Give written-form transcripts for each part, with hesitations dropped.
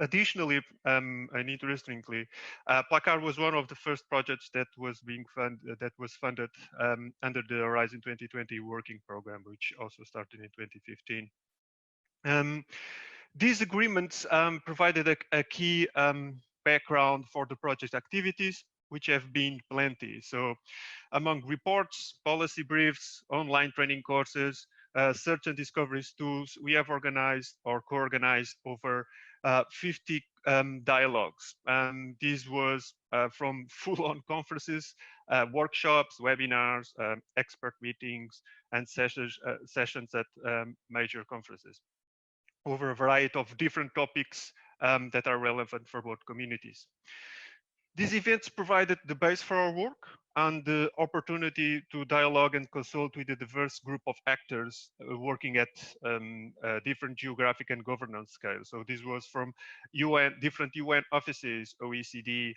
Additionally, and interestingly, PLACARD was one of the first projects that was funded under the Horizon 2020 working program, which also started in 2015. These agreements provided a key background for the project activities, which have been plenty. So among reports, policy briefs, online training courses, search and discovery tools, we have organized or co-organized over 50 dialogues. This was from full-on conferences, workshops, webinars, expert meetings, and sessions at major conferences over a variety of different topics that are relevant for both communities. These events provided the base for our work and the opportunity to dialogue and consult with a diverse group of actors working at different geographic and governance scales. So this was from different UN offices, OECD,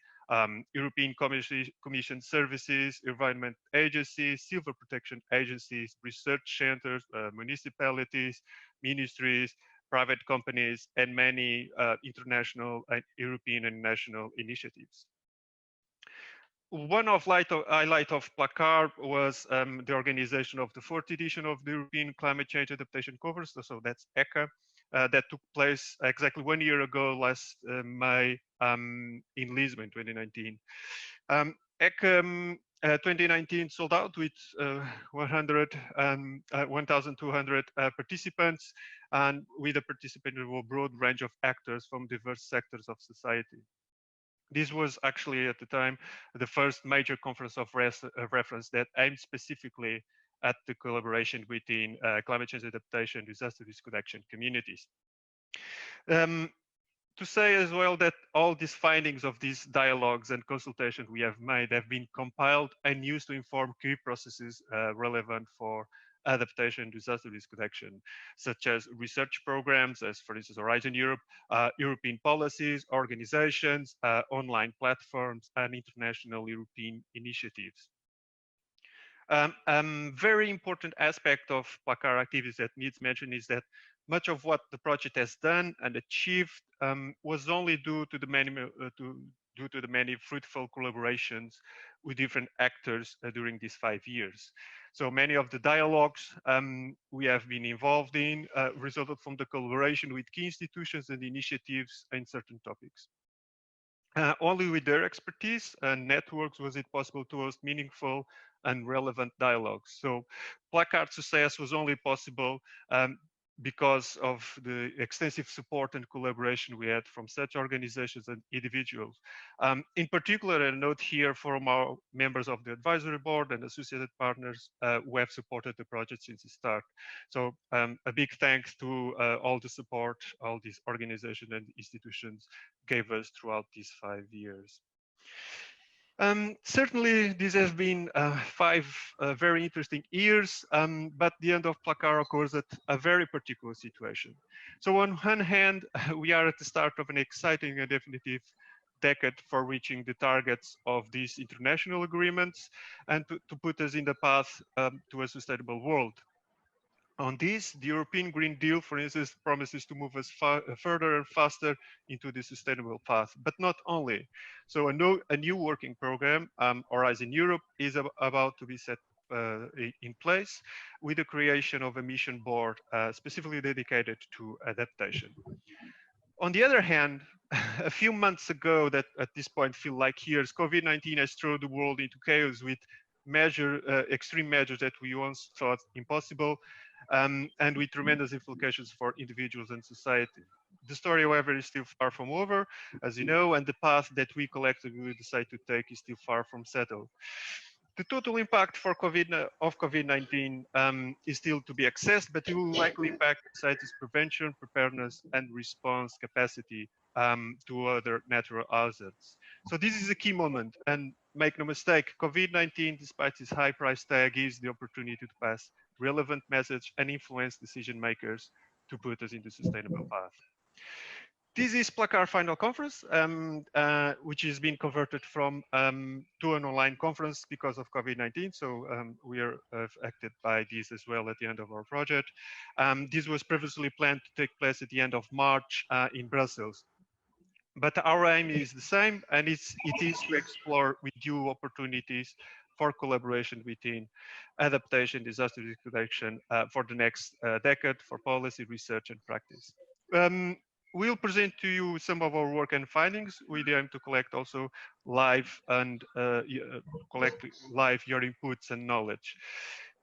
European Commission services, environment agencies, civil protection agencies, research centers, municipalities, ministries, private companies, and many international, European and national initiatives. One highlight of PLACARD was the organization of the 4th edition of the European Climate Change Adaptation Conference, so that's ECA, that took place exactly 1 year ago, last May, in Lisbon, 2019. ECA 2019 sold out with 1,200 participants, and with a participating broad range of actors from diverse sectors of society. This was actually at the time the first major conference of reference that aimed specifically at the collaboration between climate change adaptation, disaster risk reduction communities. To say as well that all these findings of these dialogues and consultations we have made have been compiled and used to inform key processes relevant for adaptation, disaster risk reduction, such as research programs, as for instance, Horizon Europe, European policies, organizations, online platforms, and international European initiatives. Very important aspect of PLACARD activities that needs mention is that much of what the project has done and achieved was only due to the many fruitful collaborations with different actors during these 5 years. So many of the dialogues we have been involved in resulted from the collaboration with key institutions and initiatives in certain topics. Only with their expertise and networks was it possible to host meaningful and relevant dialogues. So PLACARD success was only possible because of the extensive support and collaboration we had from such organizations and individuals. In particular, a note here from our members of the advisory board and associated partners who have supported the project since the start. So a big thanks to all the support all these organizations and institutions gave us throughout these 5 years. Certainly, this has been 5 very interesting years, but the end of PLACARD occurs at a very particular situation. So on one hand, we are at the start of an exciting and definitive decade for reaching the targets of these international agreements and to put us in the path to a sustainable world. On this, the European Green Deal, for instance, promises to move us further and faster into the sustainable path, but not only. So a new working program, Horizon Europe, is about to be set in place with the creation of a mission board specifically dedicated to adaptation. On the other hand, a few months ago, that at this point feel like years, COVID-19 has thrown the world into chaos with extreme measures that we once thought impossible, and with tremendous implications for individuals and society. The story, however, is still far from over, as you know, and the path that we collectively decide to take is still far from settled. The total impact of COVID-19 is still to be assessed, but it will likely impact society's prevention, preparedness, and response capacity to other natural hazards. So this is a key moment, and make no mistake, COVID-19, despite its high price tag, gives the opportunity to pass relevant message and influence decision makers to put us into sustainable path. This is PLACARD final conference, which is being converted from to an online conference because of COVID-19. So we are affected by this as well at the end of our project. This was previously planned to take place at the end of March in Brussels. But our aim is the same, and it is to explore with you opportunities for collaboration within adaptation, disaster risk reduction for the next decade for policy, research, and practice. Um, we'll present to you some of our work and findings. We aim to collect also live and collect live your inputs and knowledge.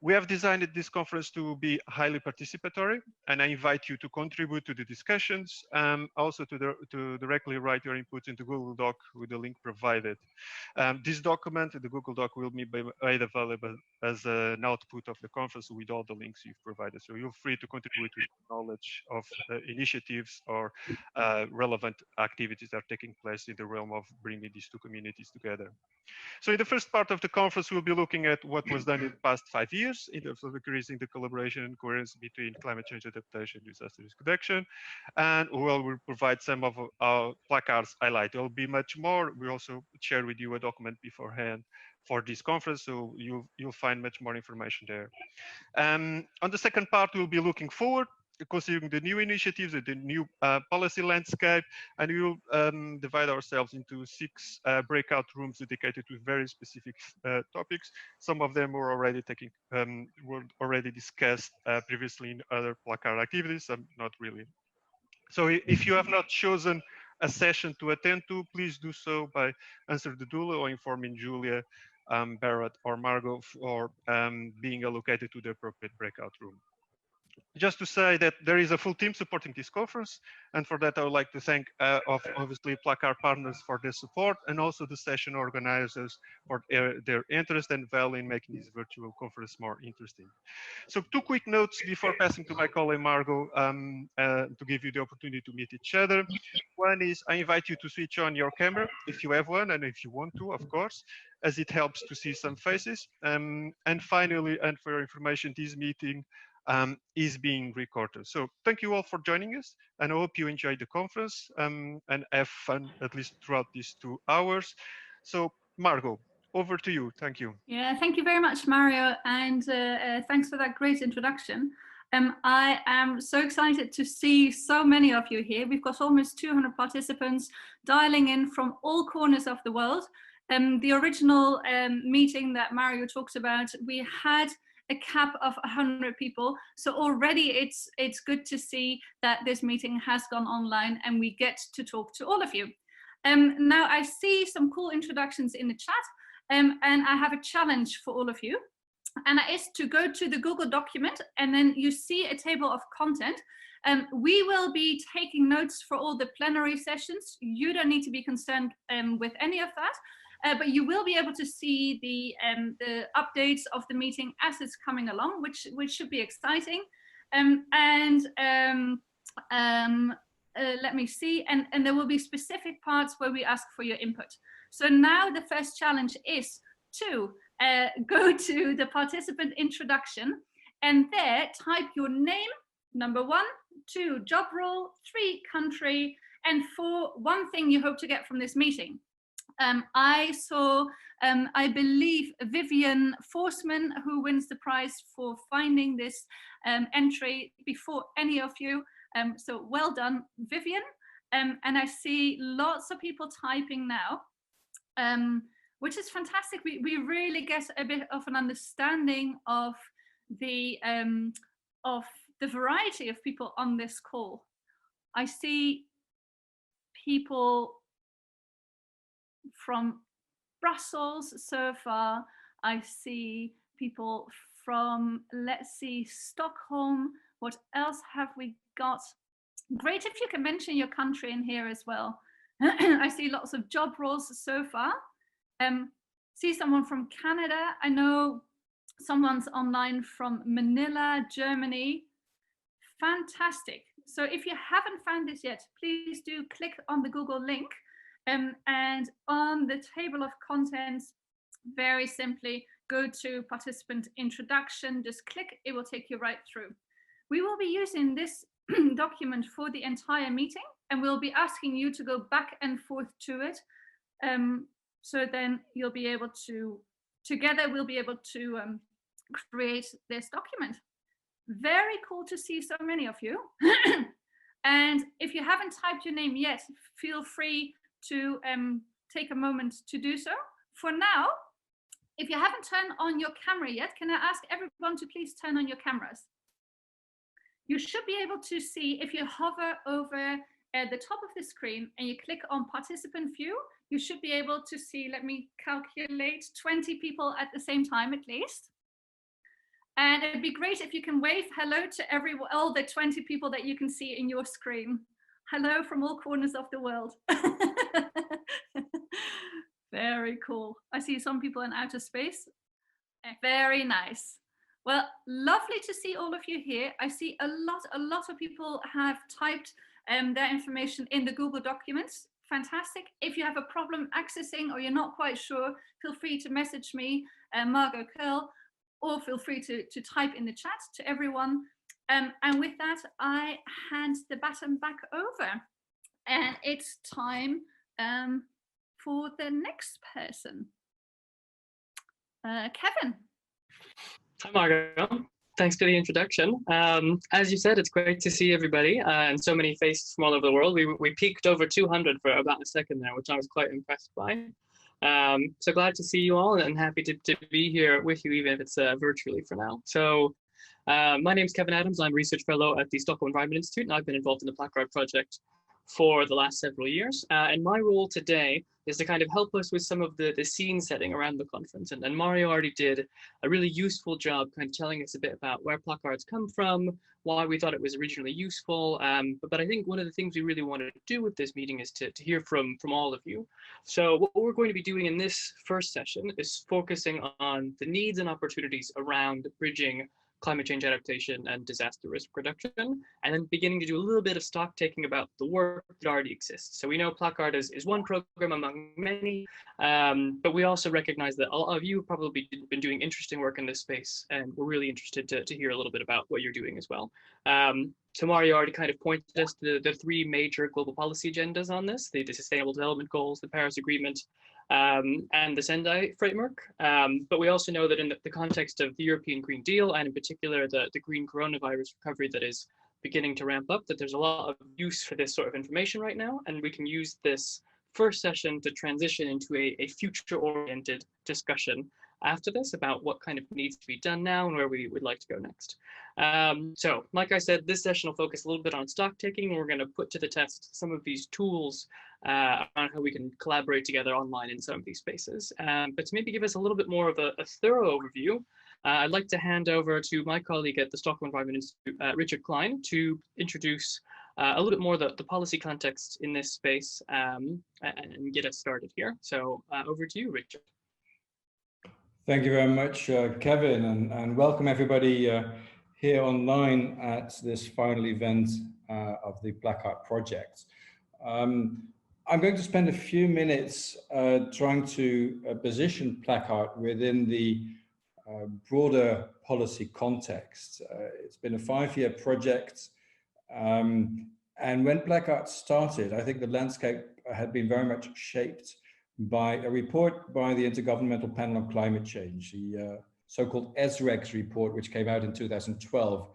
We have designed this conference to be highly participatory, and I invite you to contribute to the discussions, also to directly write your inputs into Google Doc with the link provided. This document, the Google Doc, will be made available as an output of the conference with all the links you've provided. So you're free to contribute with knowledge of initiatives or relevant activities that are taking place in the realm of bringing these two communities together. So in the first part of the conference, we'll be looking at what was done in the past 5 years in terms of increasing the collaboration and coherence between climate change adaptation and disaster risk reduction. And we'll provide some of our placards highlight. There'll be much more. We also share with you a document beforehand for this conference, so you'll find much more information there. On the second part, we'll be looking forward, considering the new initiatives and the new policy landscape, and we will divide ourselves into 6 breakout rooms dedicated to very specific topics. Some of them were already discussed previously in other placard activities, some not really. So if you have not chosen a session to attend to, please do so by answering the doula or informing Julia, Barrett, or Margot for being allocated to the appropriate breakout room. Just to say that there is a full team supporting this conference, and for that I would like to thank obviously PLACARD partners for their support, and also the session organizers for their interest and value in making this virtual conference more interesting. So 2 quick notes before passing to my colleague Margot to give you the opportunity to meet each other. One is I invite you to switch on your camera if you have one, and if you want to, of course, as it helps to see some faces. And finally, and for your information, this meeting is being recorded. So thank you all for joining us, and I hope you enjoyed the conference and have fun at least throughout these 2 hours. So Margot, over to you. Thank you. Yeah, thank you very much, Mario, and thanks for that great introduction. I am so excited to see so many of you here. We've got almost 200 participants dialing in from all corners of the world. The original meeting that Mario talked about, we had a cap of 100 people. So already it's good to see that this meeting has gone online and we get to talk to all of you. Now I see some cool introductions in the chat, and I have a challenge for all of you. And that is to go to the Google document, and then you see a table of content. We will be taking notes for all the plenary sessions. You don't need to be concerned with any of that. But you will be able to see the updates of the meeting as it's coming along, which should be exciting. Let me see, and there will be specific parts where we ask for your input. So now the first challenge is to go to the participant introduction, and there type your name, number 1, 2, job role, 3, country, and 4, one thing you hope to get from this meeting. I saw, I believe, Vivian Forsman, who wins the prize for finding this entry before any of you. So well done, Vivian. And I see lots of people typing now, which is fantastic. We really get a bit of an understanding of the variety of people on this call. I see people from Brussels so far. I see people from, let's see, Stockholm. What else have we got? Great if you can mention your country in here as well. I see lots of job roles so far. See someone from Canada. I know someone's online from Manila, Germany. Fantastic. So if you haven't found this yet, please do click on the Google link. And on the table of contents, very simply, go to participant introduction, just click, it will take you right through. We will be using this document for the entire meeting, and we'll be asking you to go back and forth to it. So then you'll be able to, together we'll be able to create this document. Very cool to see so many of you. And if you haven't typed your name yet, feel free to take a moment to do so. For now, if you haven't turned on your camera yet, can I ask everyone to please turn on your cameras? You should be able to see, if you hover over the top of the screen and you click on participant view, you should be able to see, let me calculate, 20 people at the same time at least. And it'd be great if you can wave hello to all the 20 people that you can see in your screen. Hello from all corners of the world. Very cool. I see some people in outer space. Very nice. Well, lovely to see all of you here. I see a lot of people have typed their information in the Google documents. Fantastic. If you have a problem accessing or you're not quite sure, feel free to message me, Margot Curl, or feel free to type in the chat to everyone. And with that, I hand the baton back over. And it's time for the next person. Kevin. Hi, Margot. Thanks for the introduction. As you said, it's great to see everybody and so many faces from all over the world. We peaked over 200 for about a second there, which I was quite impressed by. So glad to see you all and happy to be here with you, even if it's virtually for now. So my name is Kevin Adams. I'm a research fellow at the Stockholm Environment Institute, and I've been involved in the PLACARD project for the last several years. And my role today is to kind of help us with some of the scene setting around the conference. And Mario already did a really useful job kind of telling us a bit about where placards come from, why we thought it was originally useful. But I think one of the things we really wanted to do with this meeting is to hear from all of you. So what we're going to be doing in this first session is focusing on the needs and opportunities around bridging climate change adaptation and disaster risk reduction, and then beginning to do a little bit of stock taking about the work that already exists. So we know PLACARD is one program among many, but we also recognize that a lot of you have probably been doing interesting work in this space, and we're really interested to hear a little bit about what you're doing as well. So Mario already kind of pointed us to the three major global policy agendas on this, the Sustainable Development Goals, the Paris Agreement, and the Sendai framework. But we also know that in the context of the European Green Deal, and in particular the green coronavirus recovery that is beginning to ramp up, that there's a lot of use for this sort of information right now, and we can use this first session to transition into a future-oriented discussion after this about what kind of needs to be done now and where we would like to go next. So like I said, this session will focus a little bit on stock taking, and we're going to put to the test some of these tools around how we can collaborate together online in some of these spaces. But to maybe give us a little bit more of a thorough overview, I'd like to hand over to my colleague at the Stockholm Environment Institute, Richard Klein, to introduce a little bit more the policy context in this space and get us started here. So over to you, Richard. Thank you very much, Kevin, and welcome everybody here online at this final event of the PLACARD project. I'm going to spend a few minutes trying to position PLACARD within the broader policy context. It's been a 5-year project, and when PLACARD started, I think the landscape had been very much shaped by a report by the Intergovernmental Panel on Climate Change, the so-called SREX report, which came out in 2012,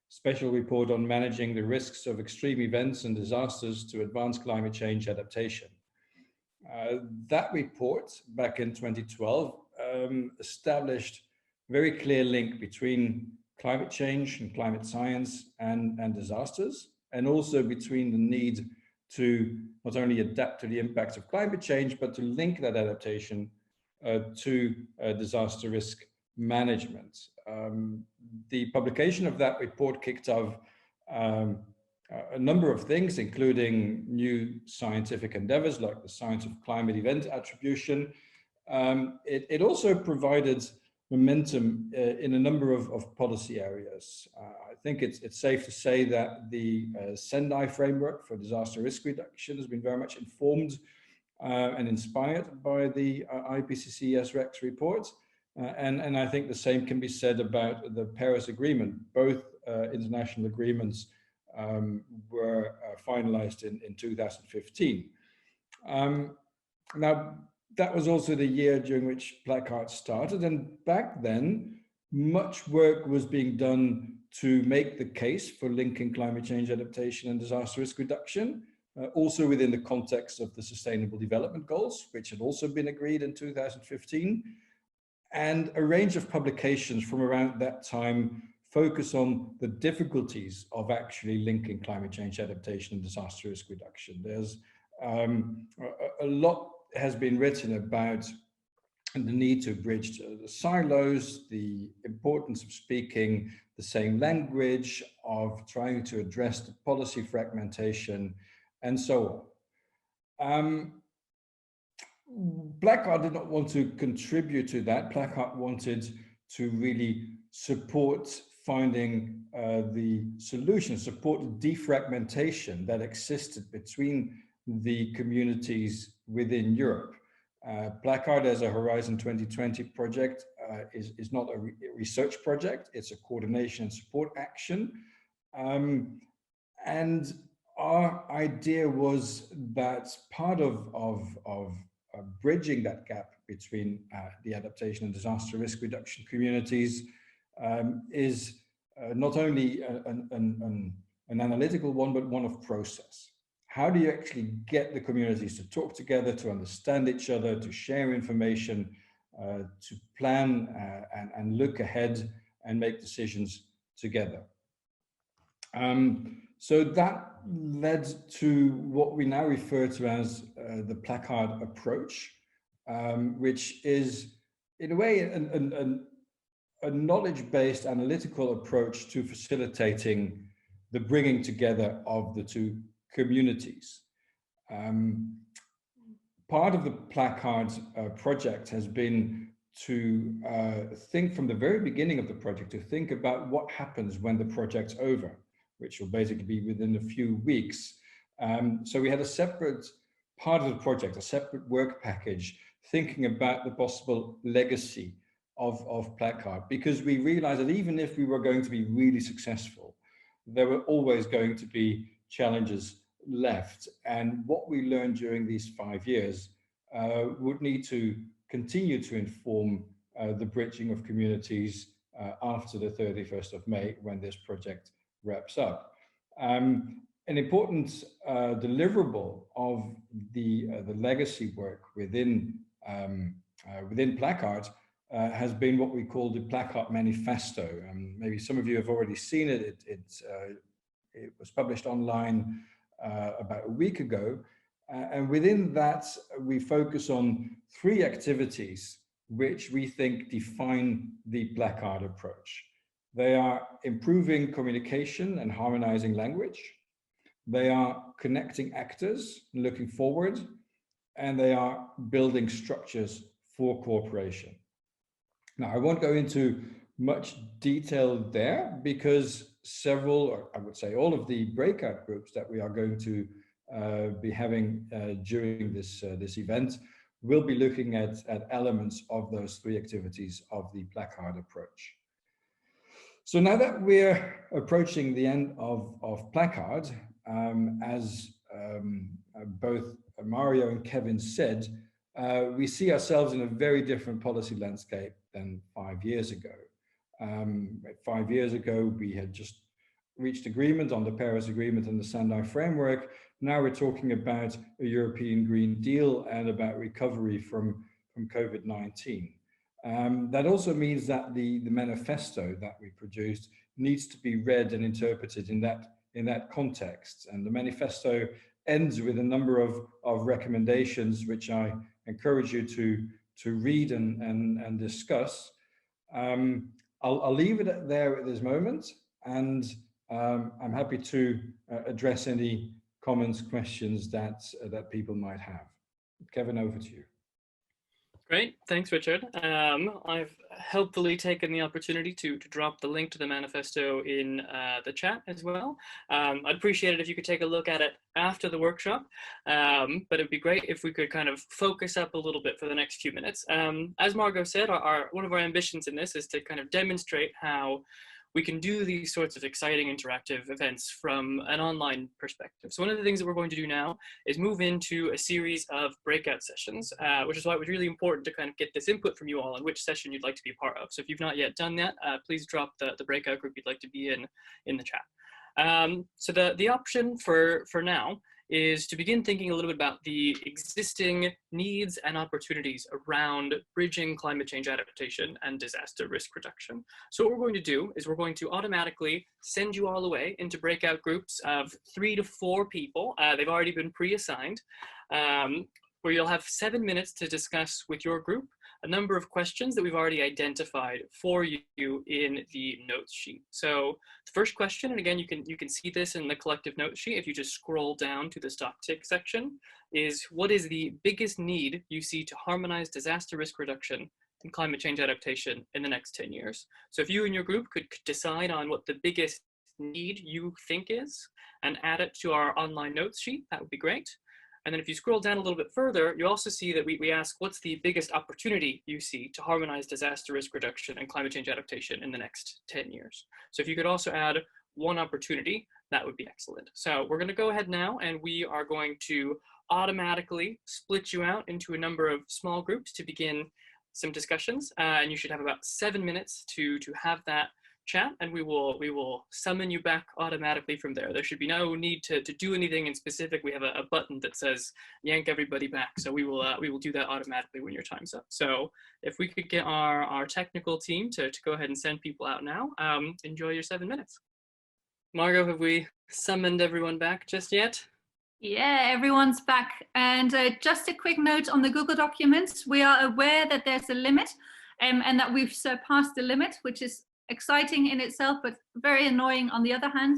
special report on managing the risks of extreme events and disasters to advance climate change adaptation. That report back in 2012 established a very clear link between climate change and climate science and disasters, and also between the need to not only adapt to the impacts of climate change, but to link that adaptation to disaster risk management. The publication of that report kicked off a number of things, including new scientific endeavors like the science of climate event attribution. It also provided momentum in a number of policy areas. I think it's safe to say that the Sendai framework for disaster risk reduction has been very much informed and inspired by the IPCC SREX report. And I think the same can be said about the Paris Agreement. Both international agreements were finalized in 2015. Now, that was also the year during which PLACARD started, and back then, much work was being done to make the case for linking climate change adaptation and disaster risk reduction, also within the context of the Sustainable Development Goals, which had also been agreed in 2015. And a range of publications from around that time focus on the difficulties of actually linking climate change adaptation and disaster risk reduction. There's a lot has been written about the need to bridge the silos, the importance of speaking the same language, of trying to address the policy fragmentation, and so on. PLACARD did not want to contribute to that. PLACARD wanted to really support finding the solution, support the defragmentation that existed between the communities within Europe. PLACARD as a Horizon 2020 project is not a research project, it's a coordination and support action. And our idea was that part of bridging that gap between the adaptation and disaster risk reduction communities is not only an analytical one, but one of process. How do you actually get the communities to talk together, to understand each other, to share information, to plan and look ahead and make decisions together? So that led to what we now refer to as the PLACARD approach, which is in a way a knowledge-based analytical approach to facilitating the bringing together of the two communities. Part of the PLACARD project has been to think from the very beginning of the project, to think about what happens when the project's over, which will basically be within a few weeks. So we had a separate part of the project, a separate work package, thinking about the possible legacy of PLACARD, because we realized that even if we were going to be really successful, there were always going to be challenges left. And what we learned during these 5 years would need to continue to inform the bridging of communities after the 31st of May, when this project wraps up. An important deliverable of the legacy work within PLACARD has been what we call the PLACARD Manifesto. Maybe some of you have already seen it. It was published online about a week ago. And within that, we focus on 3 activities which we think define the PLACARD approach. They are improving communication and harmonizing language. They are connecting actors, looking forward, and they are building structures for cooperation. Now, I won't go into much detail there because several, or I would say all of the breakout groups that we are going to be having during this event will be looking at elements of those 3 activities of the PLACARD approach. So now that we're approaching the end of PLACARD, as both Mario and Kevin said, we see ourselves in a very different policy landscape than 5 years ago. 5 years ago, we had just reached agreement on the Paris Agreement and the Sendai Framework. Now we're talking about a European Green Deal and about recovery from COVID-19. That also means that the manifesto that we produced needs to be read and interpreted in that context. And the manifesto ends with a number of recommendations, which I encourage you to read and discuss. I'll leave it there at this moment, and I'm happy to address any comments, questions that people might have. Kevin, over to you. Great, thanks, Richard. I've helpfully taken the opportunity to drop the link to the manifesto in the chat as well. I'd appreciate it if you could take a look at it after the workshop, but it'd be great if we could kind of focus up a little bit for the next few minutes. As Margot said, one of our ambitions in this is to kind of demonstrate how we can do these sorts of exciting interactive events from an online perspective. So one of the things that we're going to do now is move into a series of breakout sessions, which is why it was really important to kind of get this input from you all on which session you'd like to be a part of. So if you've not yet done that, please drop the breakout group you'd like to be in the chat. So the option for now is to begin thinking a little bit about the existing needs and opportunities around bridging climate change adaptation and disaster risk reduction. So what we're going to do is we're going to automatically send you all away into breakout groups of 3 to 4 people. They've already been pre-assigned, where you'll have 7 minutes to discuss with your group a number of questions that we've already identified for you in the notes sheet. So the first question, and again, you can see this in the collective notes sheet if you just scroll down to the Stocktake section, is what is the biggest need you see to harmonize disaster risk reduction and climate change adaptation in the next 10 years? So if you and your group could decide on what the biggest need you think is and add it to our online notes sheet, that would be great. And then if you scroll down a little bit further, you also see that we ask, what's the biggest opportunity you see to harmonize disaster risk reduction and climate change adaptation in the next 10 years? So if you could also add one opportunity, that would be excellent. So we're going to go ahead now, and we are going to automatically split you out into a number of small groups to begin some discussions. And you should have about 7 minutes to have that chat, and we will summon you back automatically from there. There should be no need to do anything in specific. We have a button that says yank everybody back, so we will do that automatically when your time's up. So if we could get our technical team to go ahead and send people out now, enjoy your 7 minutes. Margot, have we summoned everyone back just yet? Yeah, everyone's back. And just a quick note on the Google documents, we are aware that there's a limit and that we've surpassed the limit, which is exciting in itself, but very annoying on the other hand.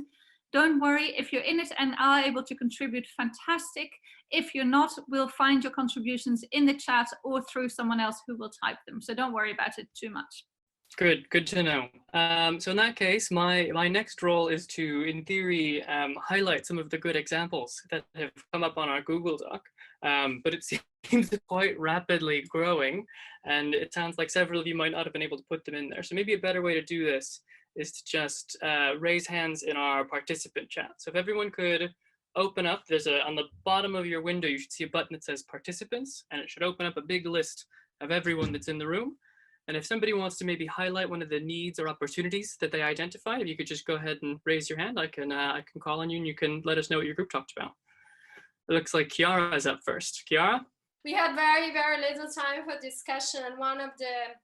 Don't worry, if you're in it and are able to contribute, fantastic. If you're not, we'll find your contributions in the chat or through someone else who will type them. So don't worry about it too much. Good to know. So in that case, my next role is to, in theory, highlight some of the good examples that have come up on our Google Doc, but it seems quite rapidly growing, and it sounds like several of you might not have been able to put them in there. So maybe a better way to do this is to just raise hands in our participant chat. So if everyone could open up, on the bottom of your window, you should see a button that says participants, and it should open up a big list of everyone that's in the room. And if somebody wants to maybe highlight one of the needs or opportunities that they identified, if you could just go ahead and raise your hand, I can call on you and you can let us know what your group talked about. It looks like Chiara is up first. Chiara? We had very, very little time for discussion, and one of the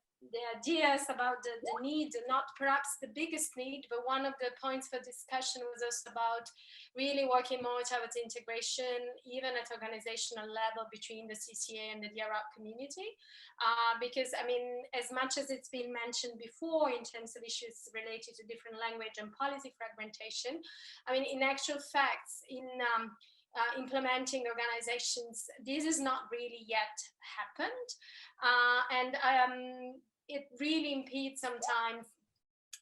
ideas about the need, not perhaps the biggest need, but one of the points for discussion was also about really working more towards integration, even at organizational level, between the CCA and the DRR community. Because, I mean, as much as it's been mentioned before in terms of issues related to different language and policy fragmentation, I mean, in actual facts, in implementing organizations, this has not really yet happened. It really impedes sometimes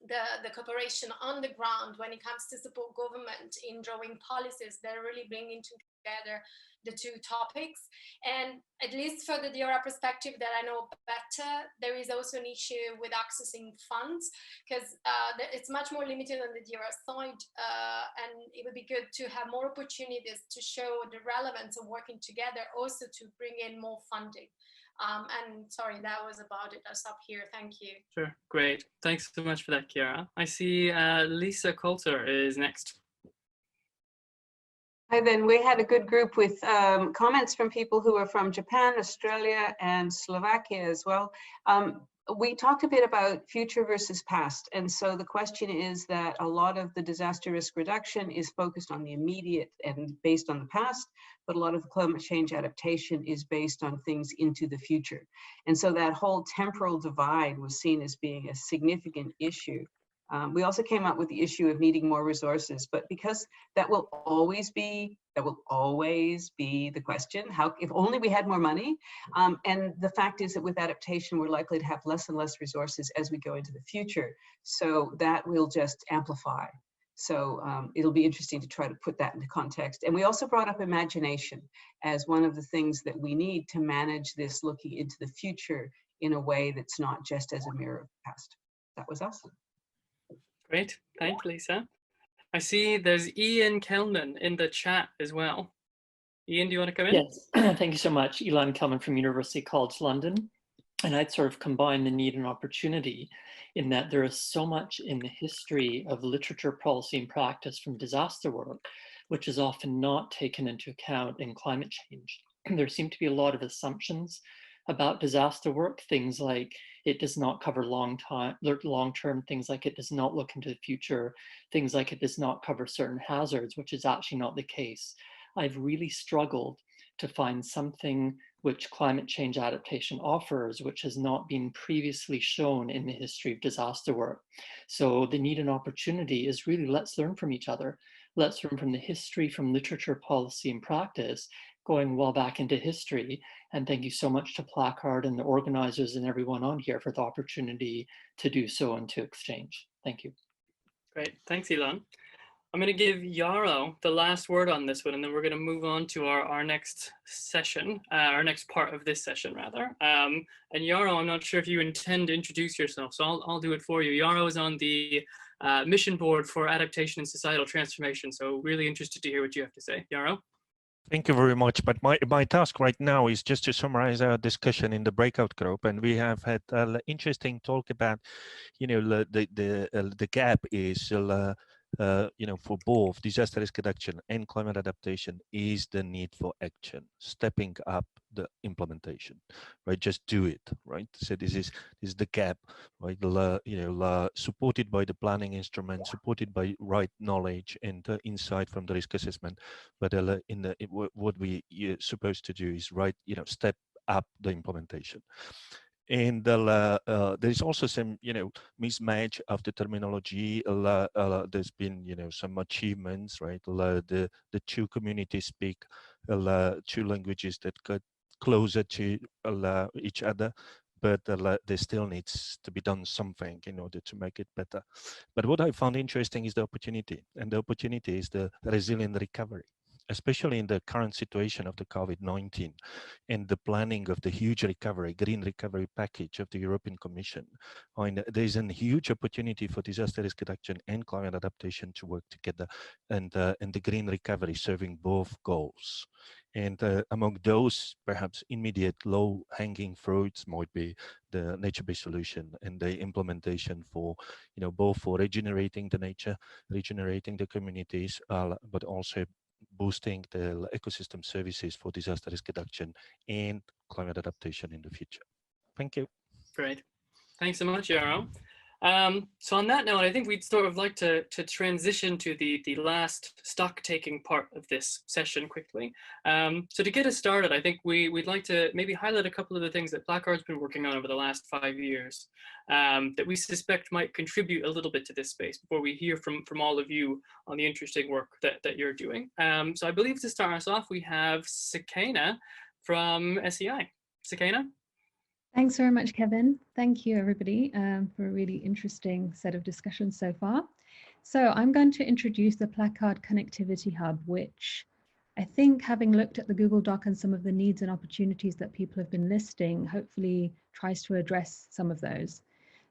the cooperation on the ground when it comes to support government in drawing policies that are really bringing together the two topics. And at least for the DRR perspective that I know better, there is also an issue with accessing funds, because it's much more limited on the DRR side, and it would be good to have more opportunities to show the relevance of working together, also to bring in more funding. And sorry, that was about it. I'll stop here. Thank you. Sure, great. Thanks so much for that, Chiara. I see Lisa Coulter is next. Hi, then. We had a good group with comments from people who are from Japan, Australia, and Slovakia as well. We talked a bit about future versus past. And so the question is that a lot of the disaster risk reduction is focused on the immediate and based on the past, but a lot of the climate change adaptation is based on things into the future. And so that whole temporal divide was seen as being a significant issue. We also came up with the issue of needing more resources, but because that will always be the question, how, if only we had more money. And the fact is that with adaptation, we're likely to have less and less resources as we go into the future. So that will just amplify. So it'll be interesting to try to put that into context. And we also brought up imagination as one of the things that we need to manage this looking into the future in a way that's not just as a mirror of the past. That was us. Great, thanks, Lisa. I see there's Ian Kelman in the chat as well. Ian, do you want to come in? Yes, thank you so much. Ilan Kelman from University College London. And I'd sort of combine the need and opportunity in that there is so much in the history of literature, policy, and practice from disaster work, which is often not taken into account in climate change. There seem to be a lot of assumptions about disaster work, things like it does not cover long-term, things like it does not look into the future, things like it does not cover certain hazards, which is actually not the case. I've really struggled to find something which climate change adaptation offers, which has not been previously shown in the history of disaster work. So the need and opportunity is really, let's learn from each other. Let's learn from the history, from literature, policy, and practice, going well back into history. And thank you so much to PLACARD and the organizers and everyone on here for the opportunity to do so and to exchange. Thank you. Great, thanks, Ilan. I'm going to give Yarrow the last word on this one, and then we're going to move on to our next session, our next part of this session, rather. And Yarrow, I'm not sure if you intend to introduce yourself, so I'll do it for you. Yarrow is on the mission board for adaptation and societal transformation, so really interested to hear what you have to say. Yarrow? Thank you very much. But my task right now is just to summarize our discussion in the breakout group, and we have had an interesting talk about, you know, the gap is. You know, for both disaster risk reduction and climate adaptation is the need for action, stepping up the implementation, right? Just do it, right? So this is the gap, right? You know, supported by the planning instrument, supported by right knowledge and insight from the risk assessment. But what we are supposed to do is you know, step up the implementation. And there is also some, you know, mismatch of the terminology. There's been, you know, some achievements, right? The two communities speak two languages that got closer to each other, but there still needs to be done something in order to make it better. But what I found interesting is the opportunity, and the opportunity is the resilient recovery, especially in the current situation of the COVID-19 and the planning of the huge recovery, green recovery package of the European Commission. And there's a huge opportunity for disaster risk reduction and climate adaptation to work together, and the green recovery serving both goals. And among those, perhaps immediate low-hanging fruits might be the nature-based solution and the implementation for, you know, both for regenerating the nature, regenerating the communities, but also boosting the ecosystem services for disaster risk reduction and climate adaptation in the future. Thank you. Great. Thanks so much, Yarrow. So on that note, I think we'd sort of like to transition to the last stock taking part of this session quickly. So to get us started, I think we'd like to maybe highlight a couple of the things that PLACARD's been working on over the last 5 years that we suspect might contribute a little bit to this space before we hear from all of you on the interesting work that you're doing. So I believe to start us off, we have Sakina from SEI. Sakina? Thanks very much, Kevin. Thank you, everybody, for a really interesting set of discussions so far. So I'm going to introduce the PLACARD Connectivity Hub, which I think, having looked at the Google Doc and some of the needs and opportunities that people have been listing, hopefully tries to address some of those.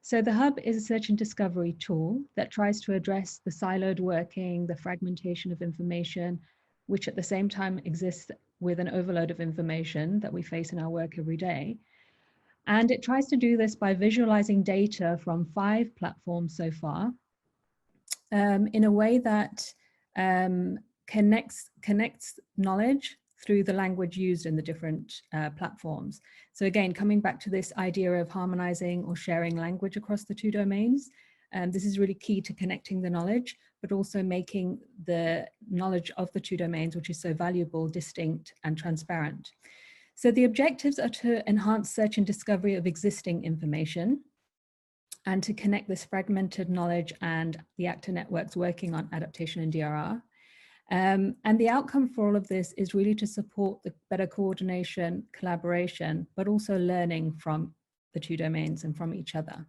So the hub is a search and discovery tool that tries to address the siloed working, the fragmentation of information, which at the same time exists with an overload of information that we face in our work every day. And it tries to do this by visualizing data from 5 platforms so far in a way that connects knowledge through the language used in the different platforms. So again, coming back to this idea of harmonizing or sharing language across the 2 domains, this is really key to connecting the knowledge, but also making the knowledge of the 2 domains, which is so valuable, distinct and transparent. So the objectives are to enhance search and discovery of existing information and to connect this fragmented knowledge and the actor networks working on adaptation and DRR. And the outcome for all of this is really to support the better coordination, collaboration, but also learning from the 2 domains and from each other.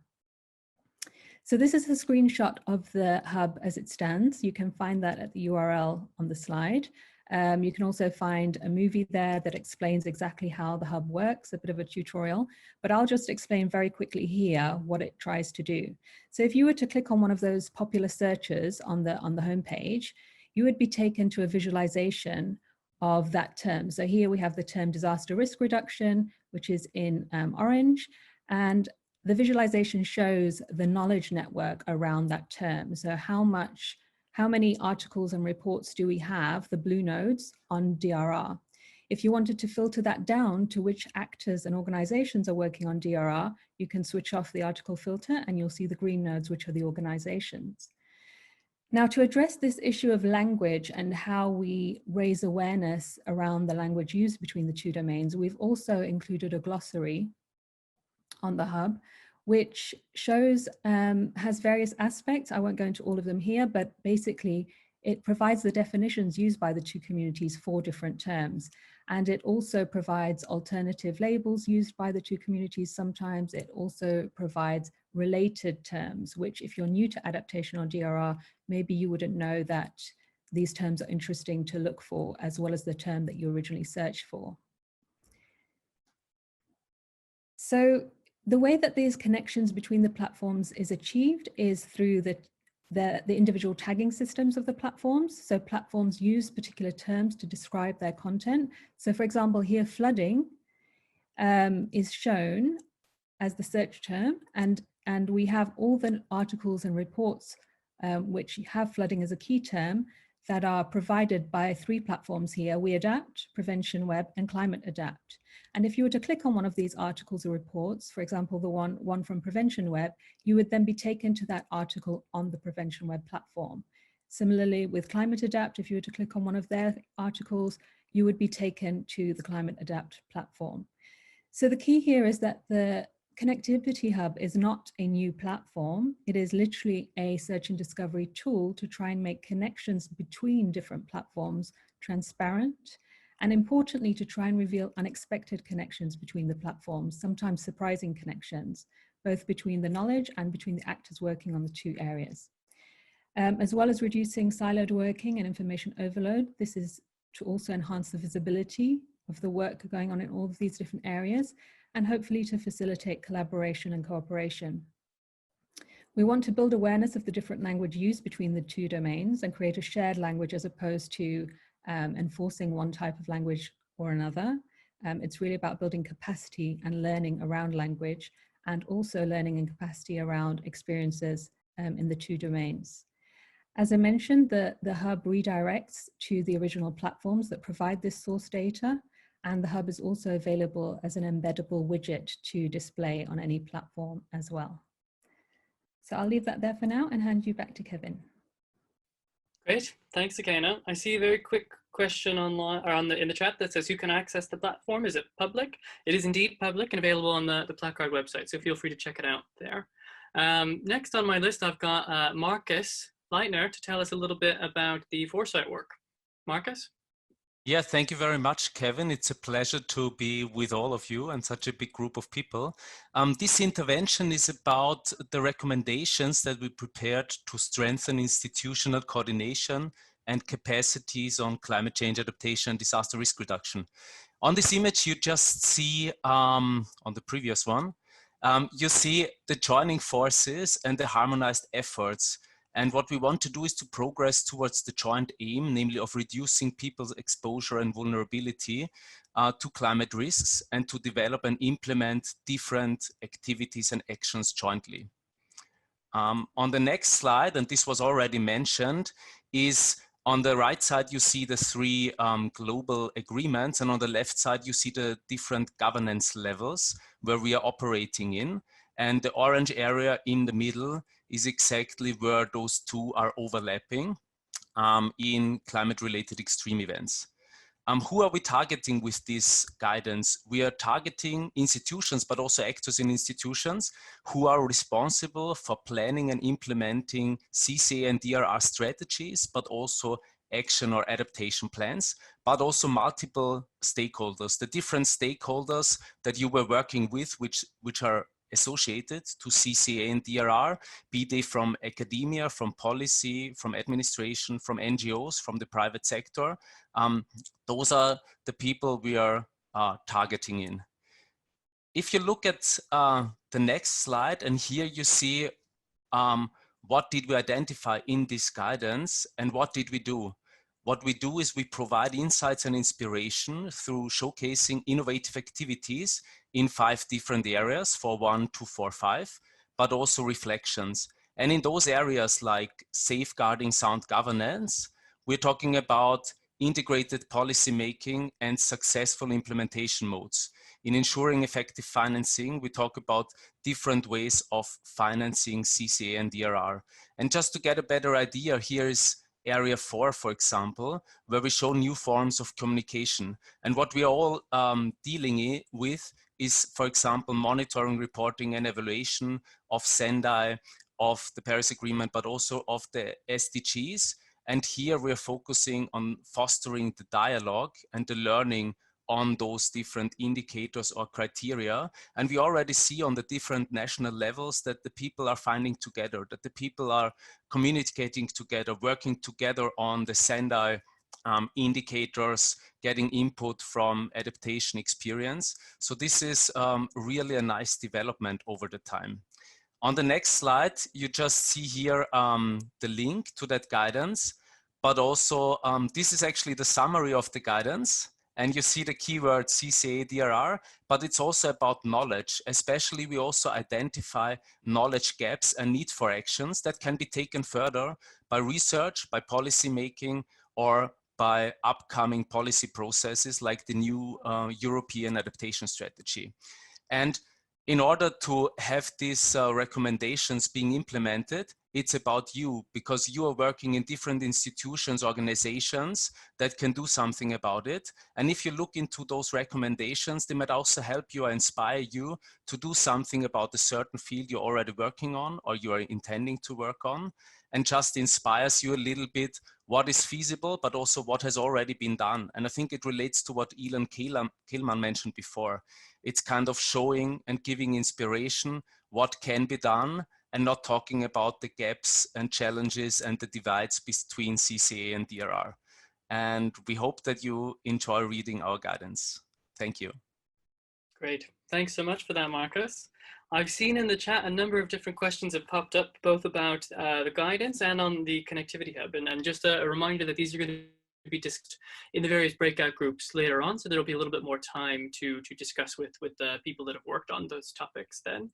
So this is a screenshot of the hub as it stands. You can find that at the URL on the slide. You can also find a movie there that explains exactly how the hub works, a bit of a tutorial, but I'll just explain very quickly here what it tries to do. So if you were to click on one of those popular searches on the homepage, you would be taken to a visualization of that term. So here we have the term disaster risk reduction, which is in orange, and the visualization shows the knowledge network around that term. So how many articles and reports do we have, the blue nodes, on DRR? If you wanted to filter that down to which actors and organizations are working on DRR, you can switch off the article filter and you'll see the green nodes, which are the organizations. Now, to address this issue of language and how we raise awareness around the language used between the two domains, we've also included a glossary on the hub, which shows, has various aspects. I won't go into all of them here, but basically it provides the definitions used by the two communities for different terms. And it also provides alternative labels used by the two communities. Sometimes it also provides related terms, which if you're new to adaptation or DRR, maybe you wouldn't know that these terms are interesting to look for, as well as the term that you originally searched for. So the way that these connections between the platforms is achieved is through the individual tagging systems of the platforms. So platforms use particular terms to describe their content. So for example, here flooding is shown as the search term, and we have all the articles and reports which have flooding as a key term that are provided by 3 platforms here: We Adapt, Prevention Web, and Climate Adapt. And if you were to click on one of these articles or reports, for example, the one from Prevention Web, you would then be taken to that article on the Prevention Web platform. Similarly, with Climate Adapt, if you were to click on one of their articles, you would be taken to the Climate Adapt platform. So the key here is that the Connectivity Hub is not a new platform. It is literally a search and discovery tool to try and make connections between different platforms transparent, and importantly, to try and reveal unexpected connections between the platforms, sometimes surprising connections, both between the knowledge and between the actors working on the 2 areas. As well as reducing siloed working and information overload, this is to also enhance the visibility of the work going on in all of these different areas, and hopefully to facilitate collaboration and cooperation. We want to build awareness of the different language used between the 2 domains and create a shared language as opposed to enforcing one type of language or another. It's really about building capacity and learning around language, and also learning and capacity around experiences in the 2 domains. As I mentioned, the hub redirects to the original platforms that provide this source data, and the hub is also available as an embeddable widget to display on any platform as well. So I'll leave that there for now and hand you back to Kevin. Great, thanks again. I see a very quick question online or in the chat that says, who can access the platform? Is it public? It is indeed public and available on the PLACARD website, so feel free to check it out there. Next on my list, I've got Marcus Leitner to tell us a little bit about the foresight work. Marcus? Yeah, thank you very much, Kevin. It's a pleasure to be with all of you and such a big group of people. This intervention is about the recommendations that we prepared to strengthen institutional coordination and capacities on climate change adaptation and disaster risk reduction. On this image, you just see, on the previous one, you see the joining forces and the harmonized efforts. And what we want to do is to progress towards the joint aim, namely of reducing people's exposure and vulnerability to climate risks, and to develop and implement different activities and actions jointly. On the next slide, and this was already mentioned, is on the right side, you see the 3 global agreements, and on the left side, you see the different governance levels where we are operating in. And the orange area in the middle is exactly where those 2 are overlapping in climate-related extreme events. Who are we targeting with this guidance? We are targeting institutions, but also actors in institutions who are responsible for planning and implementing CCA and DRR strategies, but also action or adaptation plans, but also multiple stakeholders, the different stakeholders that you were working with, which are associated to CCA and DRR, be they from academia, from policy, from administration, from NGOs, from the private sector. Those are the people we are targeting in. If you look at the next slide, and here you see what did we identify in this guidance and what did we do? What we do is we provide insights and inspiration through showcasing innovative activities in 5 different areas, 4.1, 2.4, 5, but also reflections. And in those areas like safeguarding sound governance, we're talking about integrated policy making and successful implementation modes. In ensuring effective financing, we talk about different ways of financing CCA and DRR. And just to get a better idea, here is area 4, for example, where we show new forms of communication. And what we are all dealing with is, for example, monitoring, reporting, and evaluation of Sendai, of the Paris Agreement, but also of the SDGs. And here we're focusing on fostering the dialogue and the learning on those different indicators or criteria. And we already see on the different national levels that the people are finding together, that the people are communicating together, working together on the Sendai indicators, getting input from adaptation experience. So this is really a nice development over the time. On the next slide, you just see here the link to that guidance, but also this is actually the summary of the guidance. And you see the keyword CCA DRR, but it's also about knowledge. Especially, we also identify knowledge gaps and need for actions that can be taken further by research, by policy making, or by upcoming policy processes like the new European adaptation strategy. And in order to have these recommendations being implemented, it's about you, because you are working in different institutions, organizations that can do something about it. And if you look into those recommendations, they might also help you or inspire you to do something about a certain field you're already working on or you are intending to work on, and just inspires you a little bit what is feasible, but also what has already been done. And I think it relates to what Ilan Kehlmann mentioned before. It's kind of showing and giving inspiration what can be done, and not talking about the gaps and challenges and the divides between CCA and DRR. And we hope that you enjoy reading our guidance. Thank you. Great. Thanks so much for that, Marcus. I've seen in the chat a number of different questions have popped up, both about the guidance and on the Connectivity Hub. And just a reminder that these are going to be discussed in the various breakout groups later on. So there'll be a little bit more time to discuss with the people that have worked on those topics then.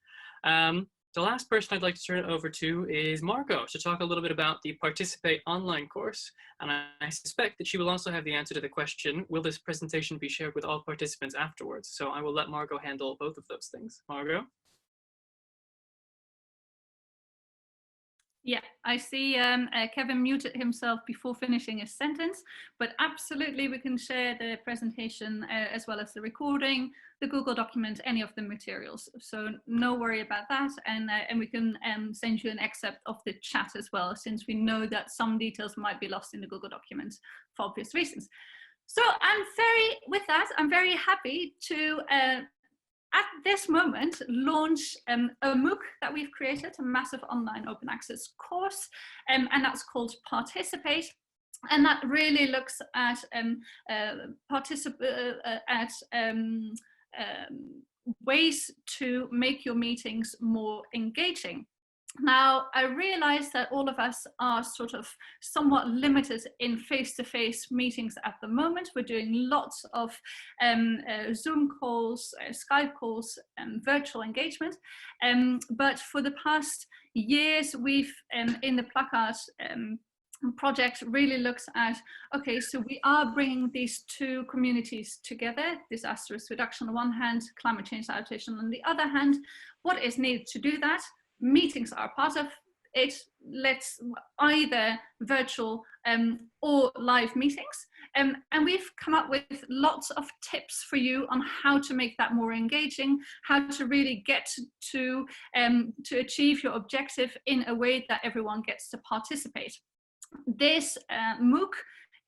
The last person I'd like to turn it over to is Margot to talk a little bit about the Participate online course. And I suspect that she will also have the answer to the question, will this presentation be shared with all participants afterwards? So I will let Margot handle both of those things. Margot? Yeah, I see Kevin muted himself before finishing his sentence, but absolutely we can share the presentation as well as the recording, the Google document, any of the materials. So no worry about that. And we can send you an excerpt of the chat as well, since we know that some details might be lost in the Google document for obvious reasons. So with that, I'm very happy to at this moment, launch a MOOC that we've created, a massive online open access course, and that's called Participate. And that really looks at ways to make your meetings more engaging. Now, I realize that all of us are sort of somewhat limited in face-to-face meetings at the moment. We're doing lots of Zoom calls, Skype calls, virtual engagement. But for the past years, we've, in the PLACARD project, really looks at, okay, so we are bringing these two communities together, disaster risk reduction on the one hand, climate change adaptation on the other hand. What is needed to do that? Meetings are part of it. Let's either virtual or live meetings. And we've come up with lots of tips for you on how to make that more engaging, how to really get to achieve your objective in a way that everyone gets to participate. This MOOC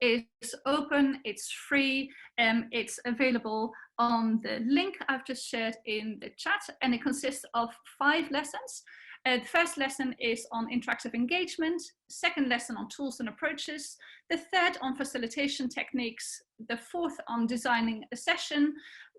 is open, it's free, it's available on the link I've just shared in the chat, and it consists of 5 lessons. The first lesson is on interactive engagement, second lesson on tools and approaches, the third on facilitation techniques, the fourth on designing a session,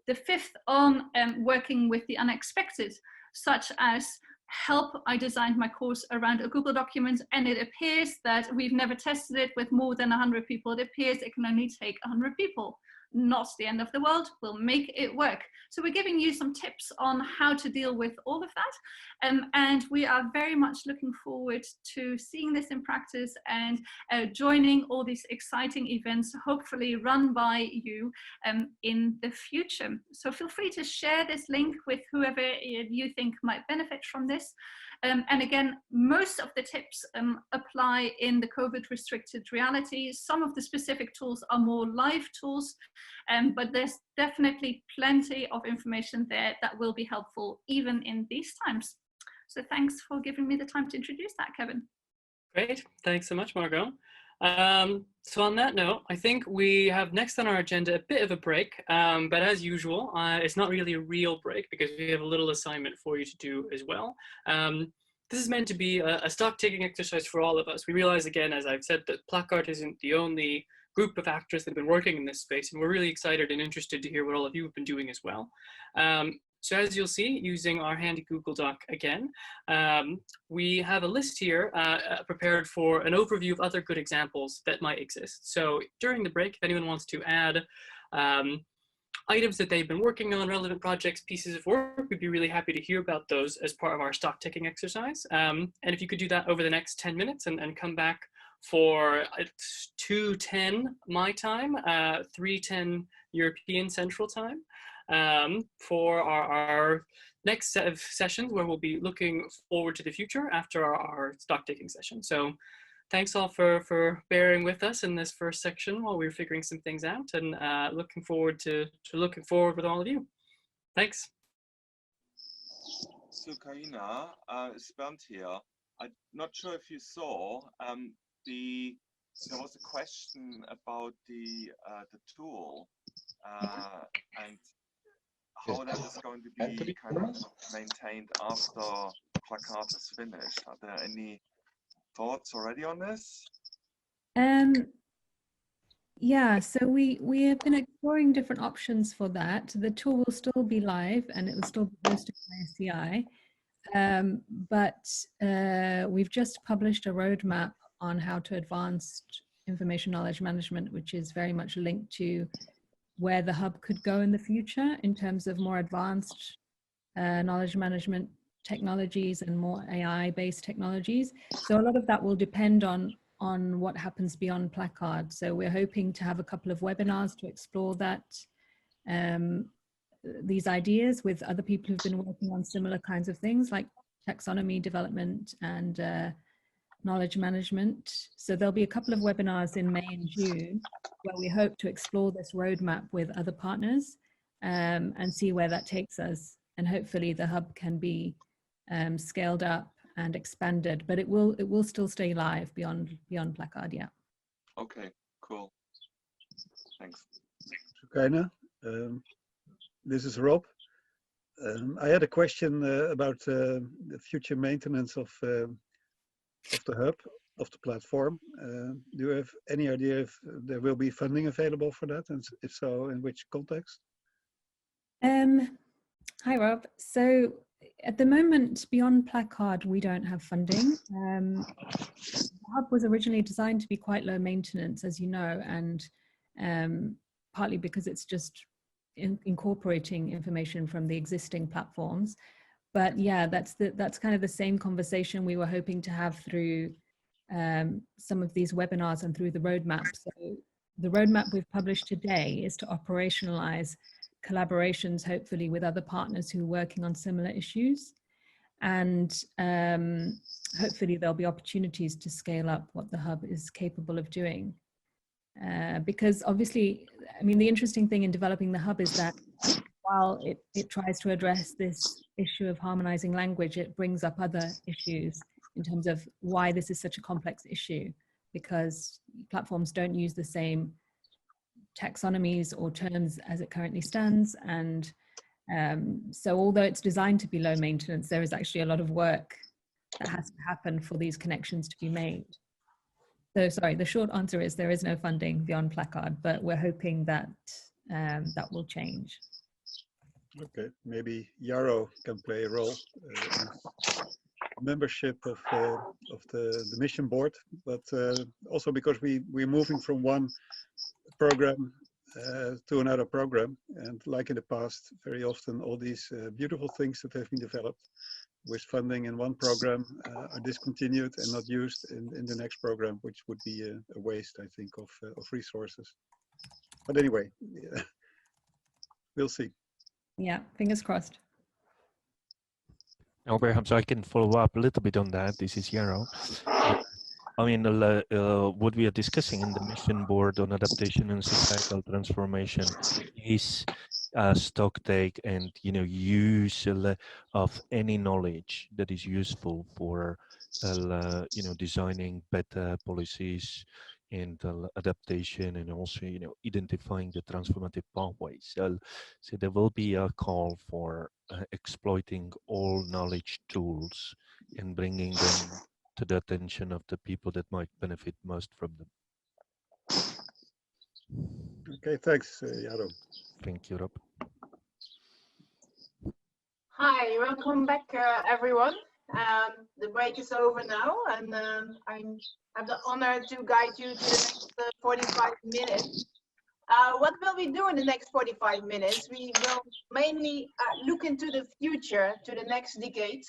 the fifth on working with the unexpected, such as help, I designed my course around a Google document and it appears that we've never tested it with more than 100 people. It appears it can only take 100 people. Not the end of the world, we'll make it work. So we're giving you some tips on how to deal with all of that. And we are very much looking forward to seeing this in practice and joining all these exciting events, hopefully run by you in the future. So feel free to share this link with whoever you think might benefit from this. And again, most of the tips apply in the COVID restricted reality. Some of the specific tools are more live tools, but there's definitely plenty of information there that will be helpful even in these times. So thanks for giving me the time to introduce that, Kevin. Great, thanks so much, Margot. So on that note, I think we have next on our agenda a bit of a break, but as usual, it's not really a real break because we have a little assignment for you to do as well. This is meant to be a stock-taking exercise for all of us. We realize again, as I've said, that PLACARD isn't the only group of actors that have been working in this space, and we're really excited and interested to hear what all of you have been doing as well. So as you'll see, using our handy Google Doc again, we have a list here prepared for an overview of other good examples that might exist. So during the break, if anyone wants to add items that they've been working on, relevant projects, pieces of work, we'd be really happy to hear about those as part of our stock taking exercise. And if you could do that over the next 10 minutes and come back for 2:10 my time, 3:10 European Central Time, for our next set of sessions where we'll be looking forward to the future after our stock taking session. So thanks all for bearing with us in this first section while we were figuring some things out, and looking forward to looking forward with all of you. Thanks. So Karina, it's Bernd here. I'm not sure if you saw, there was a question about the tool and how that is going to be kind of maintained after PLACARD is finished. Are there any thoughts already on this? Yeah, so we have been exploring different options for that. The tool will still be live and it will still be hosted by SCI, but we've just published a roadmap on how to advance information knowledge management, which is very much linked to where the hub could go in the future in terms of more advanced knowledge management technologies and more AI-based technologies. So a lot of that will depend on what happens beyond PLACARD. So we're hoping to have a couple of webinars to explore that, these ideas with other people who've been working on similar kinds of things like taxonomy development and knowledge management. So there'll be a couple of webinars in May and June where we hope to explore this roadmap with other partners and see where that takes us. And hopefully the hub can be scaled up and expanded, but it will still stay live beyond PLACARD. Yeah. Okay, cool. Thanks. Karina, this is Rob. I had a question about the future maintenance of the hub, of the platform. Do you have any idea if there will be funding available for that, and if so, in which context? Hi, Rob. So at the moment, beyond PLACARD, we don't have funding. The hub was originally designed to be quite low maintenance, as you know, and partly because it's just incorporating information from the existing platforms. But yeah, that's kind of the same conversation we were hoping to have through some of these webinars and through the roadmap. So the roadmap we've published today is to operationalize collaborations, hopefully with other partners who are working on similar issues. And hopefully there'll be opportunities to scale up what the hub is capable of doing. Because obviously, I mean, the interesting thing in developing the hub is that while it tries to address this issue of harmonizing language, it brings up other issues in terms of why this is such a complex issue. because platforms don't use the same taxonomies or terms as it currently stands. And so although it's designed to be low maintenance, there is actually a lot of work that has to happen for these connections to be made. So sorry, the short answer is there is no funding beyond PLACARD, but we're hoping that that will change. Okay, maybe Yarrow can play a role. Membership of the mission board, but also because we're moving from one program to another program, and like in the past, very often all these beautiful things that have been developed with funding in one program are discontinued and not used in the next program, which would be a waste, I think, of resources. But anyway, yeah, we'll see. Yeah, fingers crossed. Now, perhaps I can follow up a little bit on that. This is Yarrow. I mean, what we are discussing in the mission board on adaptation and societal transformation is Stocktake and, you know, use of any knowledge that is useful for, you know, designing better policies and adaptation, and also, you know, identifying the transformative pathways. So there will be a call for exploiting all knowledge tools and bringing them to the attention of the people that might benefit most from them. Okay, thanks, Yarrow. Thank you, Rob. Hi, welcome back, everyone. The break is over now, and I have the honor to guide you to the next 45 minutes. What will we do in the next 45 minutes? We will mainly look into the future, to the next decade.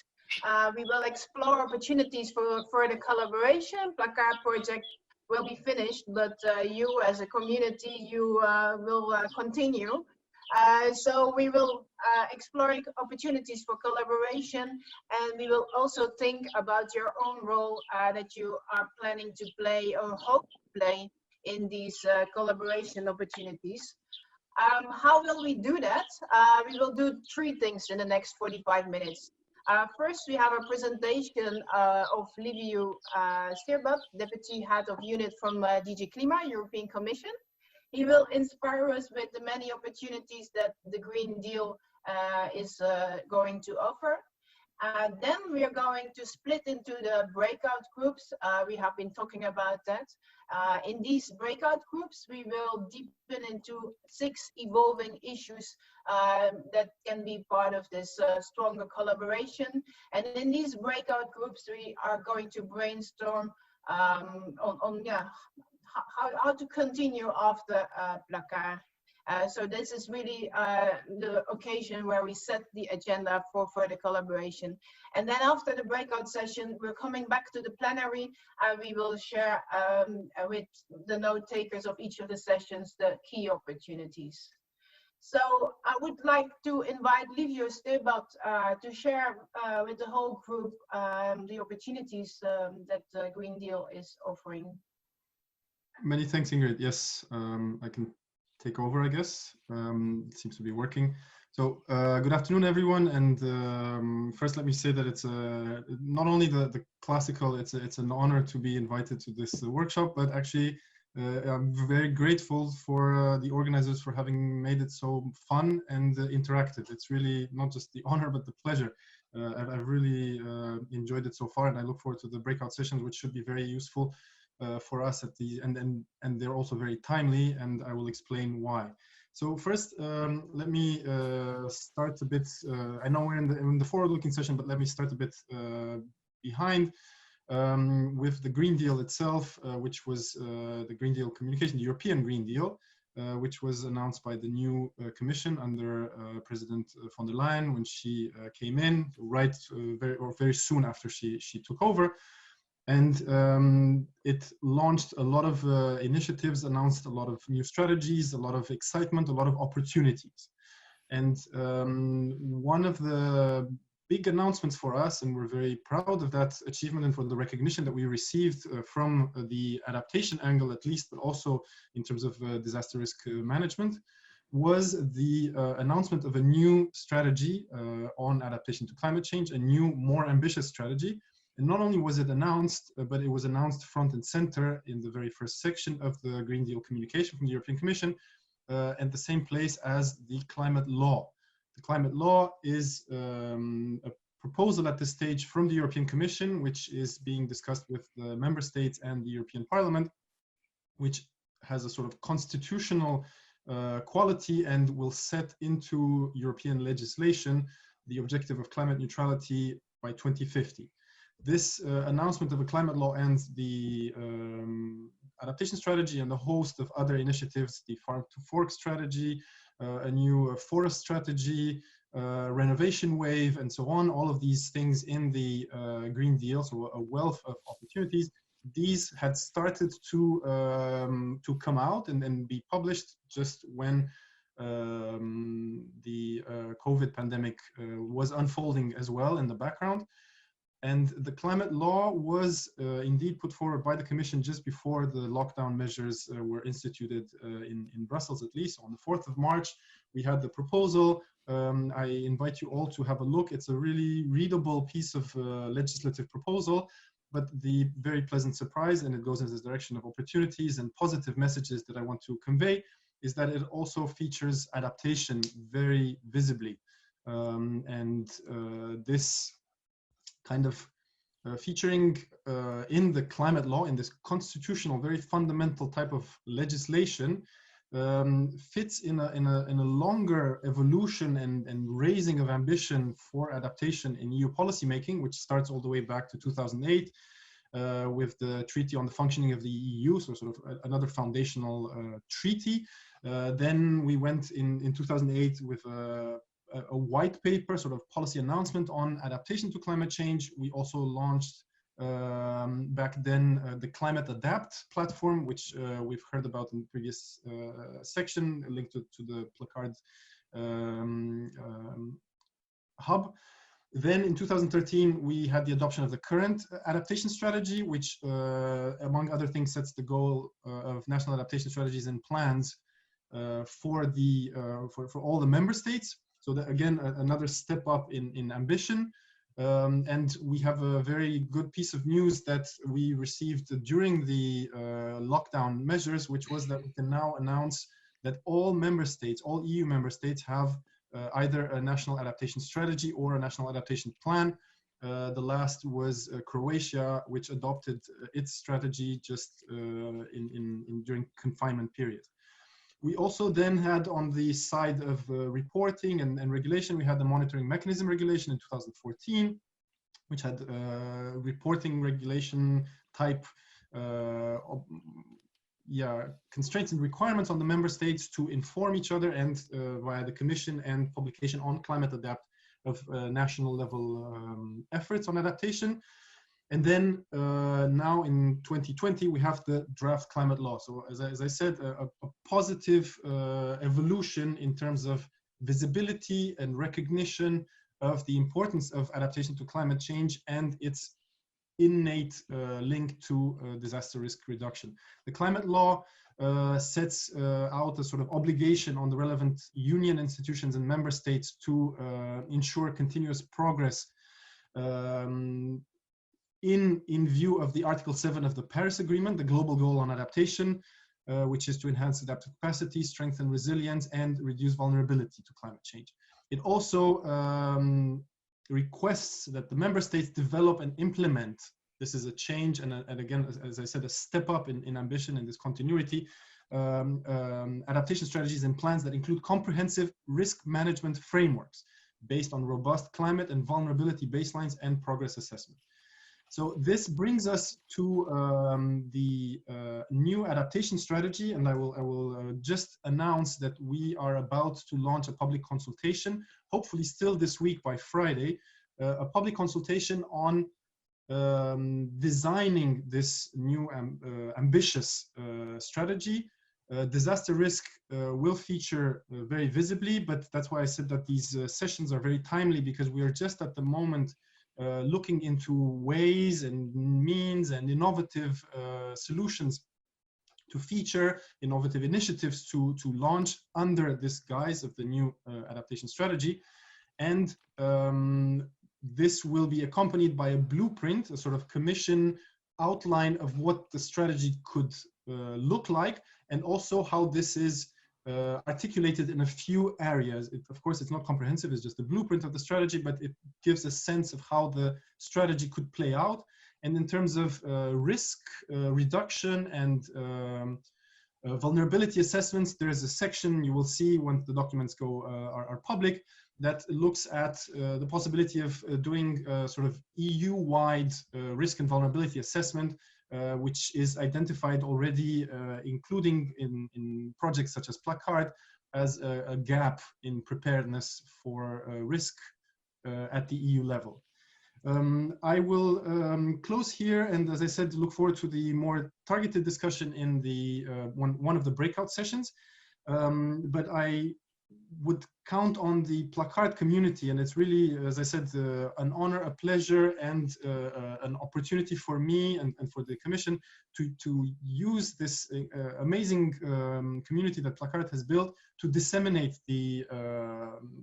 We will explore opportunities for further collaboration. PLACARD project will be finished, but you as a community, you will continue. So we will explore opportunities for collaboration, and we will also think about your own role that you are planning to play or hope to play in these collaboration opportunities. How will we do that? We will do 3 things in the next 45 minutes. First, we have a presentation of Liviu Stirbab, Deputy Head of Unit from DG Klima, European Commission. He will inspire us with the many opportunities that the Green Deal is going to offer. Then we are going to split into the breakout groups. We have been talking about that. In these breakout groups, we will deepen into 6 evolving issues that can be part of this stronger collaboration. And in these breakout groups, we are going to brainstorm on how to continue after PLACARD. So this is really the occasion where we set the agenda for further collaboration. And then after the breakout session, we're coming back to the plenary. We will share with the note takers of each of the sessions the key opportunities. So I would like to invite Liviu Stirbab to share with the whole group the opportunities that the Green Deal is offering. Many thanks, Ingrid. Yes, I can take over, I guess. It seems to be working. So good afternoon, everyone. And first, let me say that it's not only the classical, it's an honor to be invited to this workshop, but actually I'm very grateful for the organizers for having made it so fun and interactive. It's really not just the honor, but the pleasure. I've really enjoyed it so far, and I look forward to the breakout sessions, which should be very useful for us at the and they're also very timely, and I will explain why. So first, let me start a bit. I know we're in the forward-looking session, but let me start a bit behind with the Green Deal itself, which was the Green Deal communication, the European Green Deal, which was announced by the new Commission under President von der Leyen when she came in, right very soon after she took over. And it launched a lot of initiatives, announced a lot of new strategies, a lot of excitement, a lot of opportunities. And one of the big announcements for us, and we're very proud of that achievement and for the recognition that we received from the adaptation angle at least, but also in terms of disaster risk management, was the announcement of a new strategy on adaptation to climate change, a new, more ambitious strategy, And not only was it announced, but it was announced front and center in the very first section of the Green Deal communication from the European Commission, at the same place as the climate law. The climate law is a proposal at this stage from the European Commission, which is being discussed with the member states and the European Parliament, which has a sort of constitutional quality and will set into European legislation the objective of climate neutrality by 2050. This announcement of a climate law and the adaptation strategy and a host of other initiatives, the farm to fork strategy, a new forest strategy, renovation wave, and so on, all of these things in the Green Deal, so a wealth of opportunities. These had started to come out and be published just when the COVID pandemic was unfolding as well in the background. And the climate law was indeed put forward by the Commission just before the lockdown measures were instituted in Brussels, at least. On the 4th of March, we had the proposal. I invite you all to have a look. It's a really readable piece of legislative proposal, but the very pleasant surprise, and it goes in this direction of opportunities and positive messages that I want to convey, is that it also features adaptation very visibly. This kind of featuring in the climate law, in this constitutional, very fundamental type of legislation, fits in a longer evolution and raising of ambition for adaptation in EU policymaking, which starts all the way back to 2008 with the Treaty on the Functioning of the EU, so sort of another foundational treaty. Then we went in 2008 with a white paper, sort of policy announcement on adaptation to climate change. We also launched back then the Climate Adapt platform, which we've heard about in the previous section, linked to the PLACARD hub. Then in 2013, we had the adoption of the current adaptation strategy, which among other things sets the goal of national adaptation strategies and plans for all the member states. So that, again, another step up in ambition. And we have a very good piece of news that we received during the lockdown measures, which was that we can now announce that all member states, all EU member states, have either a national adaptation strategy or a national adaptation plan. The last was Croatia, which adopted its strategy just during confinement period. We also then had, on the side of reporting and regulation, we had the monitoring mechanism regulation in 2014, which had reporting regulation type constraints and requirements on the member states to inform each other and via the Commission and publication on climate adapt of national level efforts on adaptation. And then now in 2020, we have the draft climate law. So as I said, a positive evolution in terms of visibility and recognition of the importance of adaptation to climate change and its innate link to disaster risk reduction. The climate law sets out a sort of obligation on the relevant union institutions and member states to ensure continuous progress in view of the Article 7 of the Paris Agreement, the global goal on adaptation, which is to enhance adaptive capacity, strengthen resilience, and reduce vulnerability to climate change. It also requests that the member states develop and implement, this is a change and again, as I said, a step up in ambition and this continuity, adaptation strategies and plans that include comprehensive risk management frameworks based on robust climate and vulnerability baselines and progress assessment. So this brings us to the new adaptation strategy, and I will just announce that we are about to launch a public consultation, hopefully still this week by Friday, a public consultation on designing this new ambitious strategy. Disaster risk will feature very visibly, but that's why I said that these sessions are very timely, because we are just at the moment looking into ways and means and innovative solutions to feature, innovative initiatives to launch under this guise of the new adaptation strategy. And this will be accompanied by a blueprint, a sort of commission outline of what the strategy could look like, and also how this is articulated in a few areas. Of course, it's not comprehensive, it's just a blueprint of the strategy, but it gives a sense of how the strategy could play out. And in terms of risk reduction and vulnerability assessments, there is a section you will see when the documents are public that looks at the possibility of doing sort of EU-wide risk and vulnerability assessment, which is identified already, including in projects such as PLACARD, as a gap in preparedness for risk at the EU level. I will close here, and as I said, look forward to the more targeted discussion in the one of the breakout sessions. But I would count on the PLACARD community, and it's really, as I said, an honor, a pleasure, and an opportunity for me and for the Commission to use this amazing community that PLACARD has built to disseminate the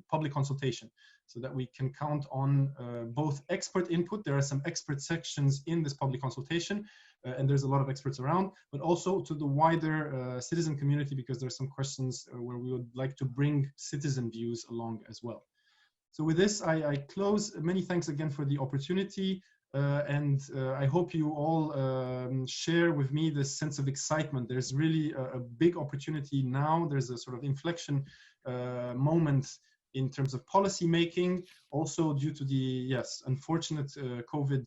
public consultation, so that we can count on both expert input. There are some expert sections in this public consultation, and there's a lot of experts around, but also to the wider citizen community, because there are some questions where we would like to bring citizen views along as well. So with this, I close. Many thanks again for the opportunity, and I hope you all share with me this sense of excitement. There's really a big opportunity now. There's a sort of inflection moment in terms of policy making, also due to the, unfortunate COVID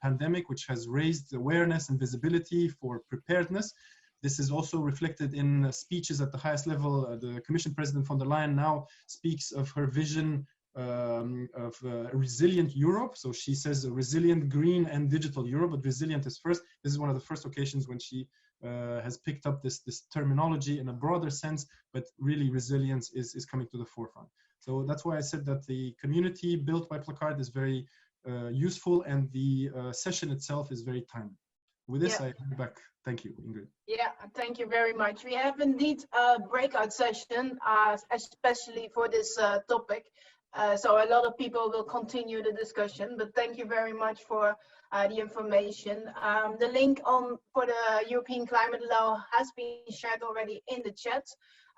pandemic, which has raised awareness and visibility for preparedness. This is also reflected in speeches at the highest level. The Commission President von der Leyen now speaks of her vision of a resilient Europe. So she says a resilient, green and digital Europe, but resilient is first. This is one of the first occasions when she has picked up this terminology in a broader sense, but really resilience is coming to the forefront. So that's why I said that the community built by PLACARD is very useful, and the session itself is very timely. With this, I hand back. Thank you, Ingrid. Yeah, thank you very much. We have indeed a breakout session, especially for this topic. So a lot of people will continue the discussion, but thank you very much for the information. The link for the European Climate Law has been shared already in the chat.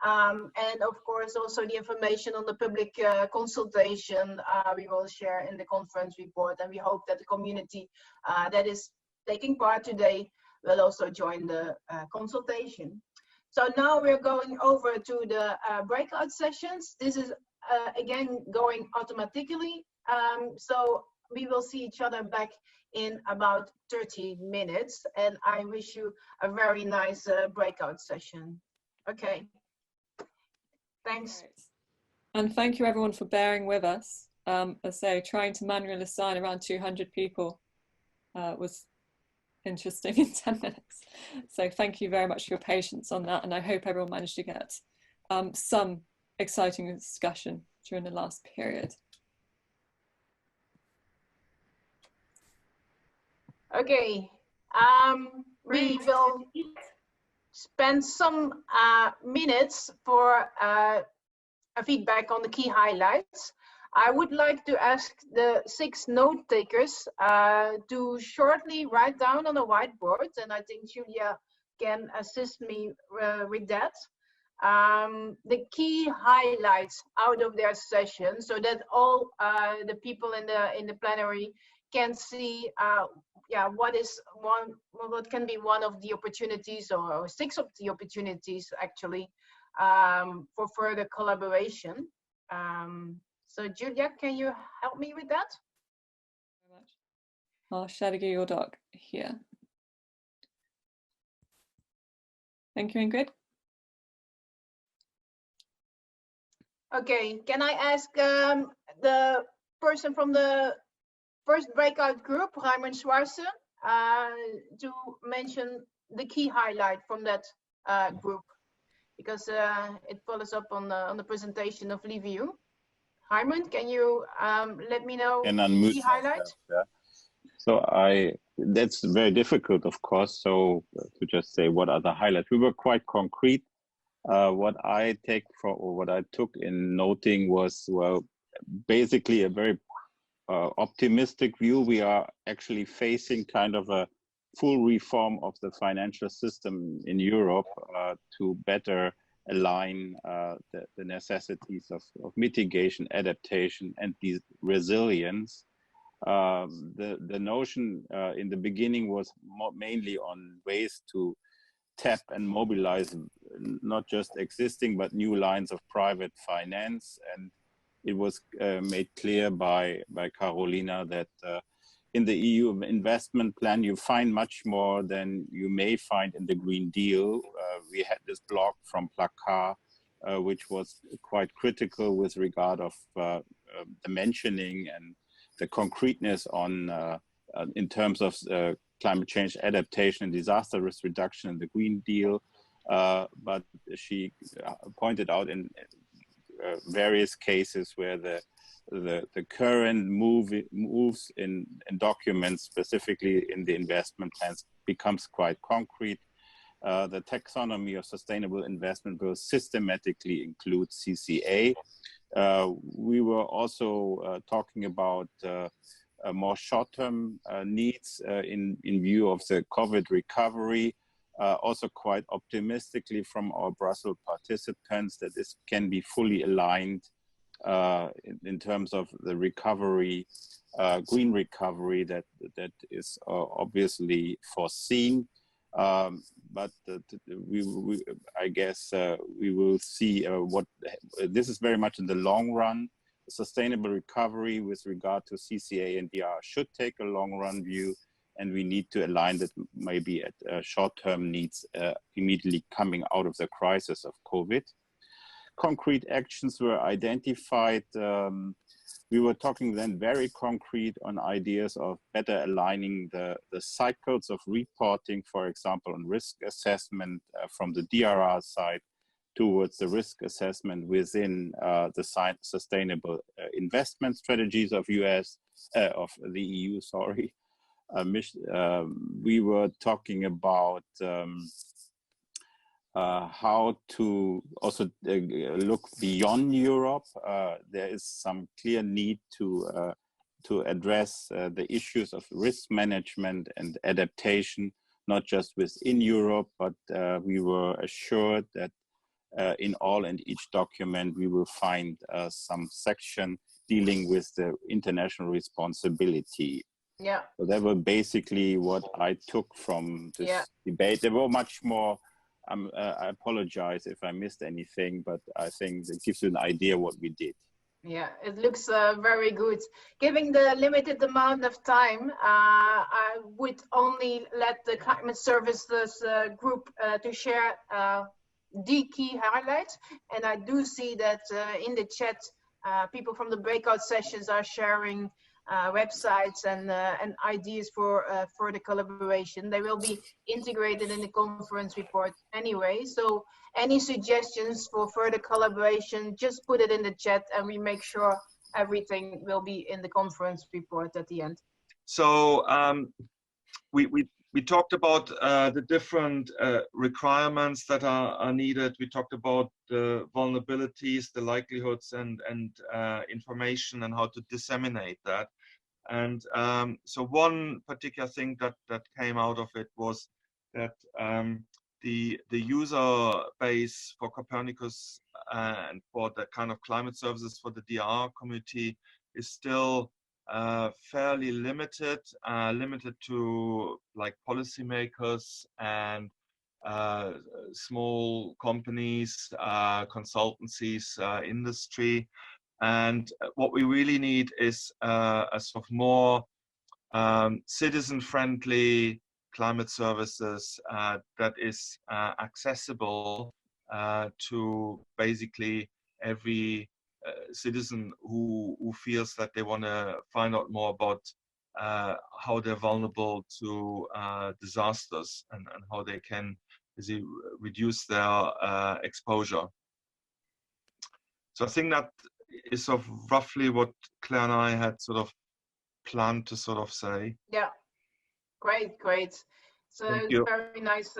And of course, also the information on the public consultation we will share in the conference report. And we hope that the community that is taking part today will also join the consultation. So now we're going over to the breakout sessions. This is again going automatically. So we will see each other back in about 30 minutes. And I wish you a very nice breakout session. Okay. Thanks. And thank you everyone for bearing with us. As I say, trying to manually assign around 200 people was interesting in 10 minutes. So thank you very much for your patience on that. And I hope everyone managed to get some exciting discussion during the last period. Okay, we will spend some minutes for a feedback on the key highlights. I would like to ask the 6 note takers to shortly write down on a whiteboard, and I think Julia can assist me with that. The key highlights out of their session, so that all the people in the plenary can see what can be one of the opportunities, or 6 of the opportunities actually, for further collaboration. So Julia, can you help me with that? I'll share your doc here. Thank you, Ingrid. Okay, can I ask the person from the first breakout group, Armin Schwarz, to mention the key highlight from that group, because it follows up on the presentation of Liviu. Armin, can you let me know the key highlight? Yeah. So that's very difficult, of course. So to just say what are the highlights, we were quite concrete. What I took in noting was, well, basically a very optimistic view, we are actually facing kind of a full reform of the financial system in Europe to better align the necessities of mitigation, adaptation, and resilience. The notion in the beginning was mainly on ways to tap and mobilize not just existing but new lines of private finance, and it was made clear by Carolina that in the EU investment plan you find much more than you may find in the Green Deal. We had this blog from PLACARD which was quite critical with regard of the mentioning and the concreteness on in terms of climate change adaptation and disaster risk reduction in the Green Deal. But she pointed out in various cases where the current moves in documents, specifically in the investment plans, becomes quite concrete. The taxonomy of sustainable investment will systematically include CCA. We were also talking about more short-term needs in view of the COVID recovery. Also quite optimistically from our Brussels participants that this can be fully aligned in terms of the recovery, green recovery that is obviously foreseen. But I guess we will see what this is very much in the long run. Sustainable recovery with regard to CCA and DR should take a long run view, and we need to align that maybe at short-term needs immediately coming out of the crisis of COVID. Concrete actions were identified. We were talking then very concrete on ideas of better aligning the cycles of reporting, for example, on risk assessment from the DRR side towards the risk assessment within the sustainable investment strategies of the EU, sorry. We were talking about how to also look beyond Europe. There is some clear need to address the issues of risk management and adaptation, not just within Europe, but we were assured that in all and each document we will find some section dealing with the international responsibility. Yeah. So that was basically what I took from this debate. There were much more. I apologize if I missed anything, but I think it gives you an idea what we did. Yeah, it looks very good. Given the limited amount of time, I would only let the climate services group to share the key highlights. And I do see that in the chat, people from the breakout sessions are sharing websites and ideas for the collaboration. They will be integrated in the conference report anyway. So any suggestions for further collaboration, just put it in the chat and we make sure everything will be in the conference report at the end. So we talked about the different requirements that are needed. We talked about the vulnerabilities, the likelihoods, and information and how to disseminate that. And so one particular thing that came out of it was that the user base for Copernicus and for the kind of climate services for the DR community is still fairly limited to like policymakers and small companies, consultancies, industry. And what we really need is a sort of more citizen-friendly climate services that is accessible to basically every citizen who feels that they want to find out more about how they're vulnerable to disasters and how they can reduce their exposure. So I think that is sort of roughly what Claire and I had sort of planned to sort of say. Yeah, great. So very nice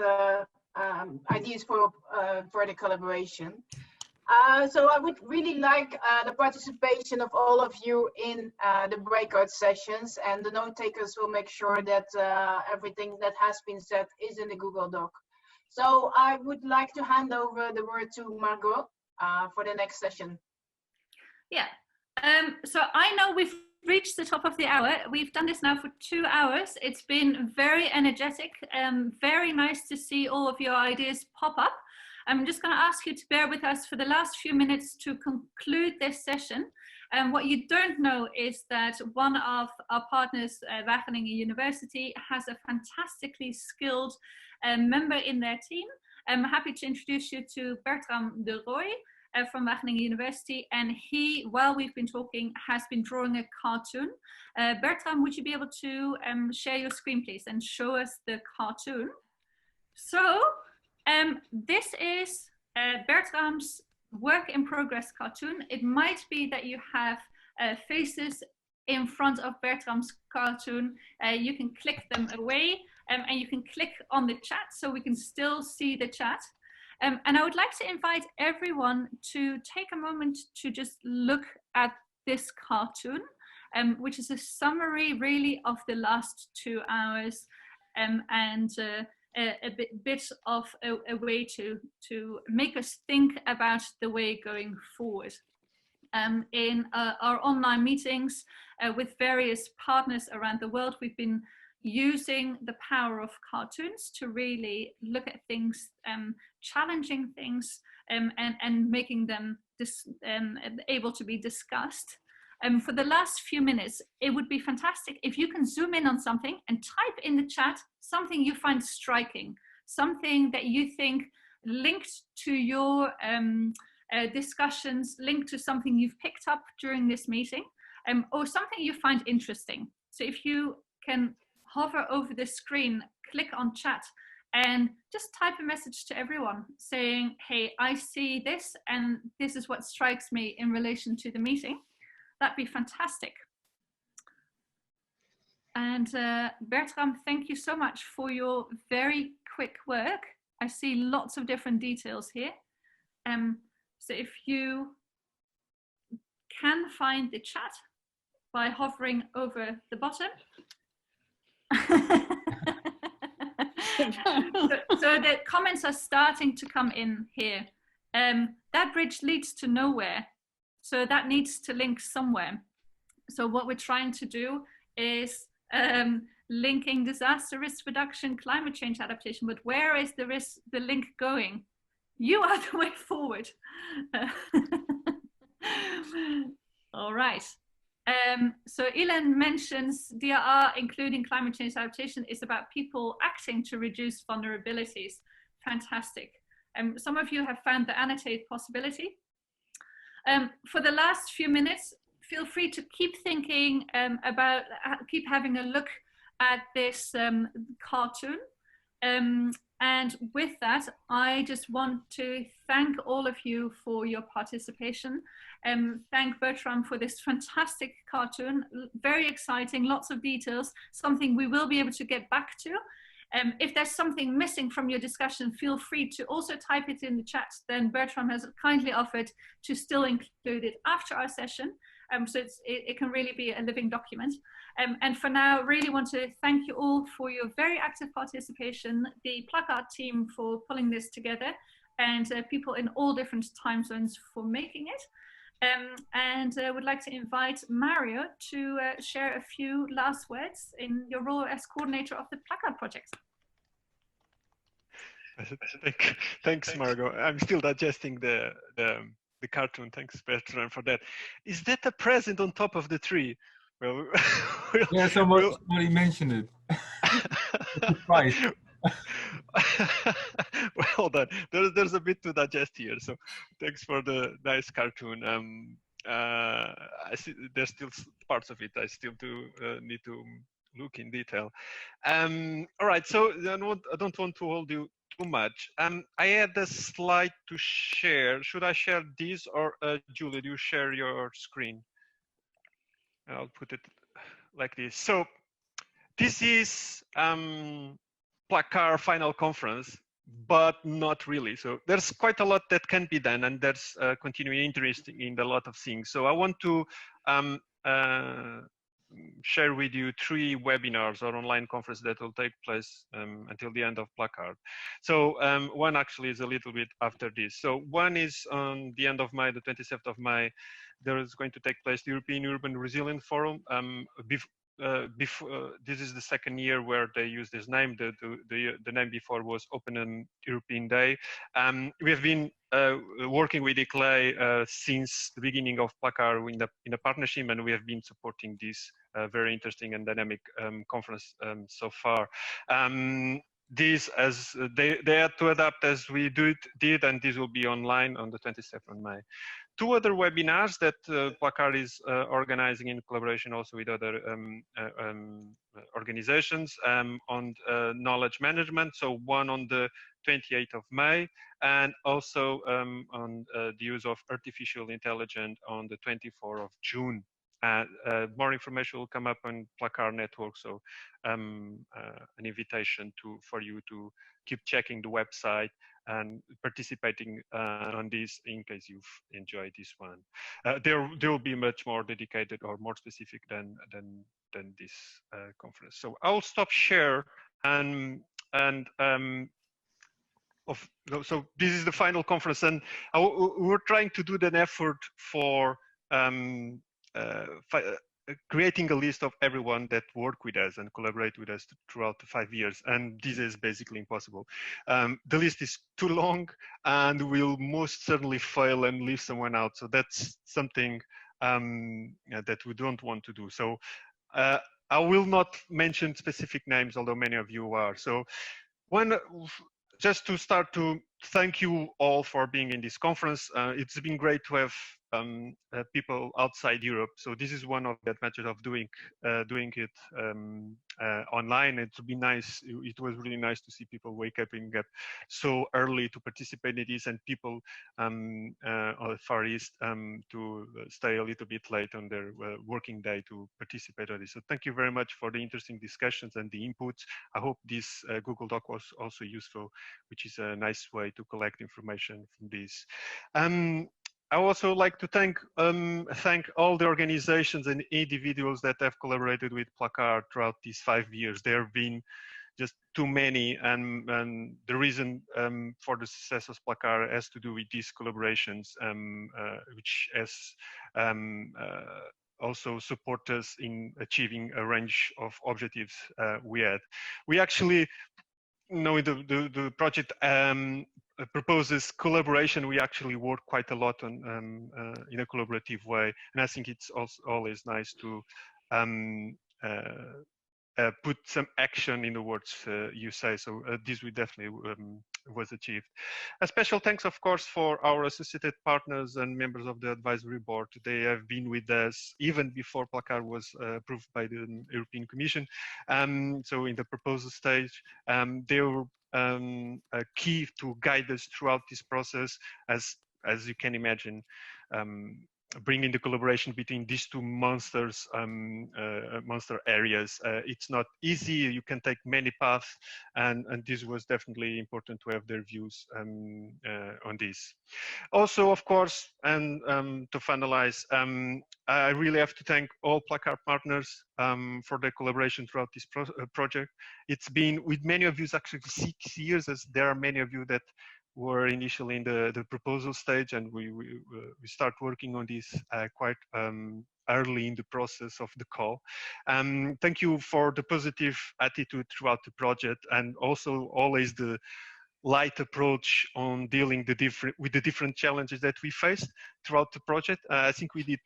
ideas for the collaboration. So I would really like the participation of all of you in the breakout sessions, and the note takers will make sure that everything that has been said is in the Google Doc. So I would like to hand over the word to Margot for the next session. Yeah, so I know we've reached the top of the hour. We've done this now for 2 hours. It's been very energetic, very nice to see all of your ideas pop up. I'm just going to ask you to bear with us for the last few minutes to conclude this session. And what you don't know is that one of our partners, Wageningen University, has a fantastically skilled member in their team. I'm happy to introduce you to Bertram de Rooij from Wageningen University, and he, while we've been talking, has been drawing a cartoon. Bertram, would you be able to share your screen, please, and show us the cartoon? So, this is Bertram's work in progress cartoon. It might be that you have faces in front of Bertram's cartoon. You can click them away, and you can click on the chat so we can still see the chat. And I would like to invite everyone to take a moment to just look at this cartoon, which is a summary really of the last 2 hours, and a bit of a way to make us think about the way going forward. In our online meetings with various partners around the world, we've been using the power of cartoons to really look at things, challenging things, and making them able to be discussed. For the last few minutes, it would be fantastic if you can zoom in on something and type in the chat something you find striking, something that you think linked to your discussions, linked to something you've picked up during this meeting, or something you find interesting. So if you can hover over the screen, click on chat, and just type a message to everyone saying, hey, I see this, and this is what strikes me in relation to the meeting. That'd be fantastic. And Bertram, thank you so much for your very quick work. I see lots of different details here. So if you can find the chat by hovering over the bottom. So the comments are starting to come in here. That bridge leads to nowhere, so that needs to link somewhere. So what we're trying to do is linking disaster risk reduction, climate change adaptation, but where is the link going? You are the way forward. All right. So Ilan mentions DRR, including climate change adaptation, is about people acting to reduce vulnerabilities. Fantastic. Some of you have found the annotate possibility. For the last few minutes, feel free to keep thinking keep having a look at this cartoon. And with that, I just want to thank all of you for your participation. Thank Bertram for this fantastic cartoon, very exciting, lots of details, something we will be able to get back to. If there's something missing from your discussion, feel free to also type it in the chat. Then Bertram has kindly offered to still include it after our session. So it can really be a living document. And for now, really want to thank you all for your very active participation, the PLACARD team for pulling this together, and people in all different time zones for making it. And would like to invite Mario to share a few last words in your role as coordinator of the PLACARD project. Thanks, Margot. I'm still digesting the cartoon. Thanks, Bertrand, for that. Is that a present on top of the tree? Well, yeah, somebody mentioned it. Surprise. Well done. There's a bit to digest here. So thanks for the nice cartoon. I see there's still parts of it I still need to look in detail. All right. So I don't want to hold you too much. I had a slide to share. Should I share this, or Julie, do you share your screen? I'll put it like this. So this is PLACARD final conference. but not really. So there's quite a lot that can be done, and there's continuing interest in a lot of things. So I want to share with you 3 webinars or online conferences that will take place until the end of PLACARD. So one actually is a little bit after this. So one is on the end of May, the 27th of May. There is going to take place the European Urban Resilience Forum. This is the second year where they use this name. The name before was Open European Day. We have been working with ICLEI since the beginning of PLACARD in a partnership, and we have been supporting this very interesting and dynamic conference so far. This, as they had to adapt as we did, and this will be online on the 27th of May. 2 other webinars that PLACARD is organizing in collaboration also with other organizations on knowledge management. So one on the 28th of May, and also on the use of artificial intelligence on the 24th of June. More information will come up on PLACARD network, so an invitation for you to keep checking the website and participating on this in case you've enjoyed this one. There will be much more dedicated or more specific than this conference. So I'll stop share so this is the final conference, and we're trying to do an effort for creating a list of everyone that worked with us and collaborate with us throughout the 5 years, and this is basically impossible. The list is too long, and we'll most certainly fail and leave someone out. So that's something that we don't want to do. So I will not mention specific names, although many of you are. So just to start to thank you all for being in this conference. It's been great to have people outside Europe. So this is one of the advantages of doing it online. It's been nice. It was really nice to see people wake up and get so early to participate in this, and people on the Far East to stay a little bit late on their working day to participate in this. So thank you very much for the interesting discussions and the inputs. I hope this Google Doc was also useful, which is a nice way to collect information from this. I also like to thank all the organizations and individuals that have collaborated with PLACARD throughout these 5 years. There have been just too many, and the reason for the success of PLACARD has to do with these collaborations, which has also support us in achieving a range of objectives we had. We actually know the project proposes collaboration. We actually work quite a lot on in a collaborative way, and I think it's also always nice to put some action in the words you say. So this we definitely was achieved. A special thanks, of course, for our associated partners and members of the advisory board. They have been with us even before PLACARD was approved by the European Commission. So in the proposal stage, they were key to guide us throughout this process, as you can imagine. Bringing the collaboration between these 2 monster areas. It's not easy. You can take many paths, and this was definitely important to have their views on this. Also, of course, and to finalize, I really have to thank all PLACARD partners for their collaboration throughout this project. It's been with many of you actually 6 years, as there are many of you that were initially in the proposal stage, and we start working on this quite early in the process of the call. Thank you for the positive attitude throughout the project, and also always the light approach on dealing with the different challenges that we faced throughout the project. I think we did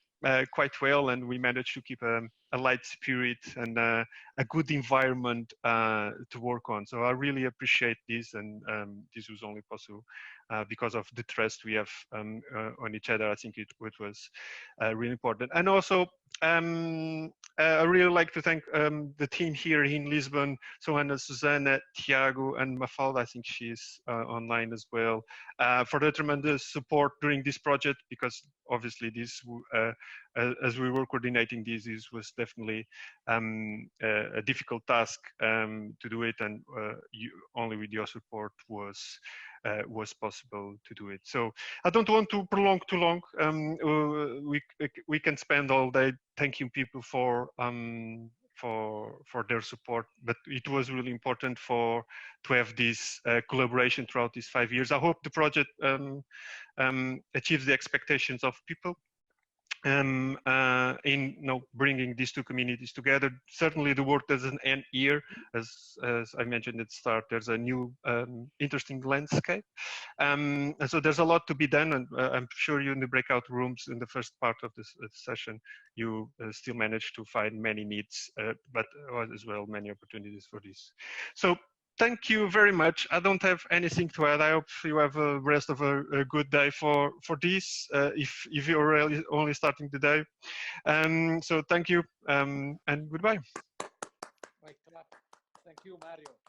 quite well, and we managed to keep a light spirit and a good environment to work on. So I really appreciate this, and this was only possible because of the trust we have on each other. I think it was really important. And also I really like to thank the team here in Lisbon, so Ana, Susana, Tiago, and Mafalda, I think she's online as well, for the tremendous support during this project, because obviously this, as we were coordinating this was definitely a difficult task to do it, and only with your support was possible to do it. So I don't want to prolong too long. We can spend all day thanking people for their support, but it was really important to have this collaboration throughout these 5 years. I hope the project achieves the expectations of people in bringing these two communities together. Certainly the work doesn't end here. As I mentioned at the start, there's a new interesting landscape. And so there's a lot to be done, and I'm sure you in the breakout rooms in the first part of this session, you still manage to find many needs, but as well many opportunities for this. So thank you very much. I don't have anything to add. I hope you have a rest of a good day for this, if you're really only starting the day. So thank you and goodbye. Thank you, Mario.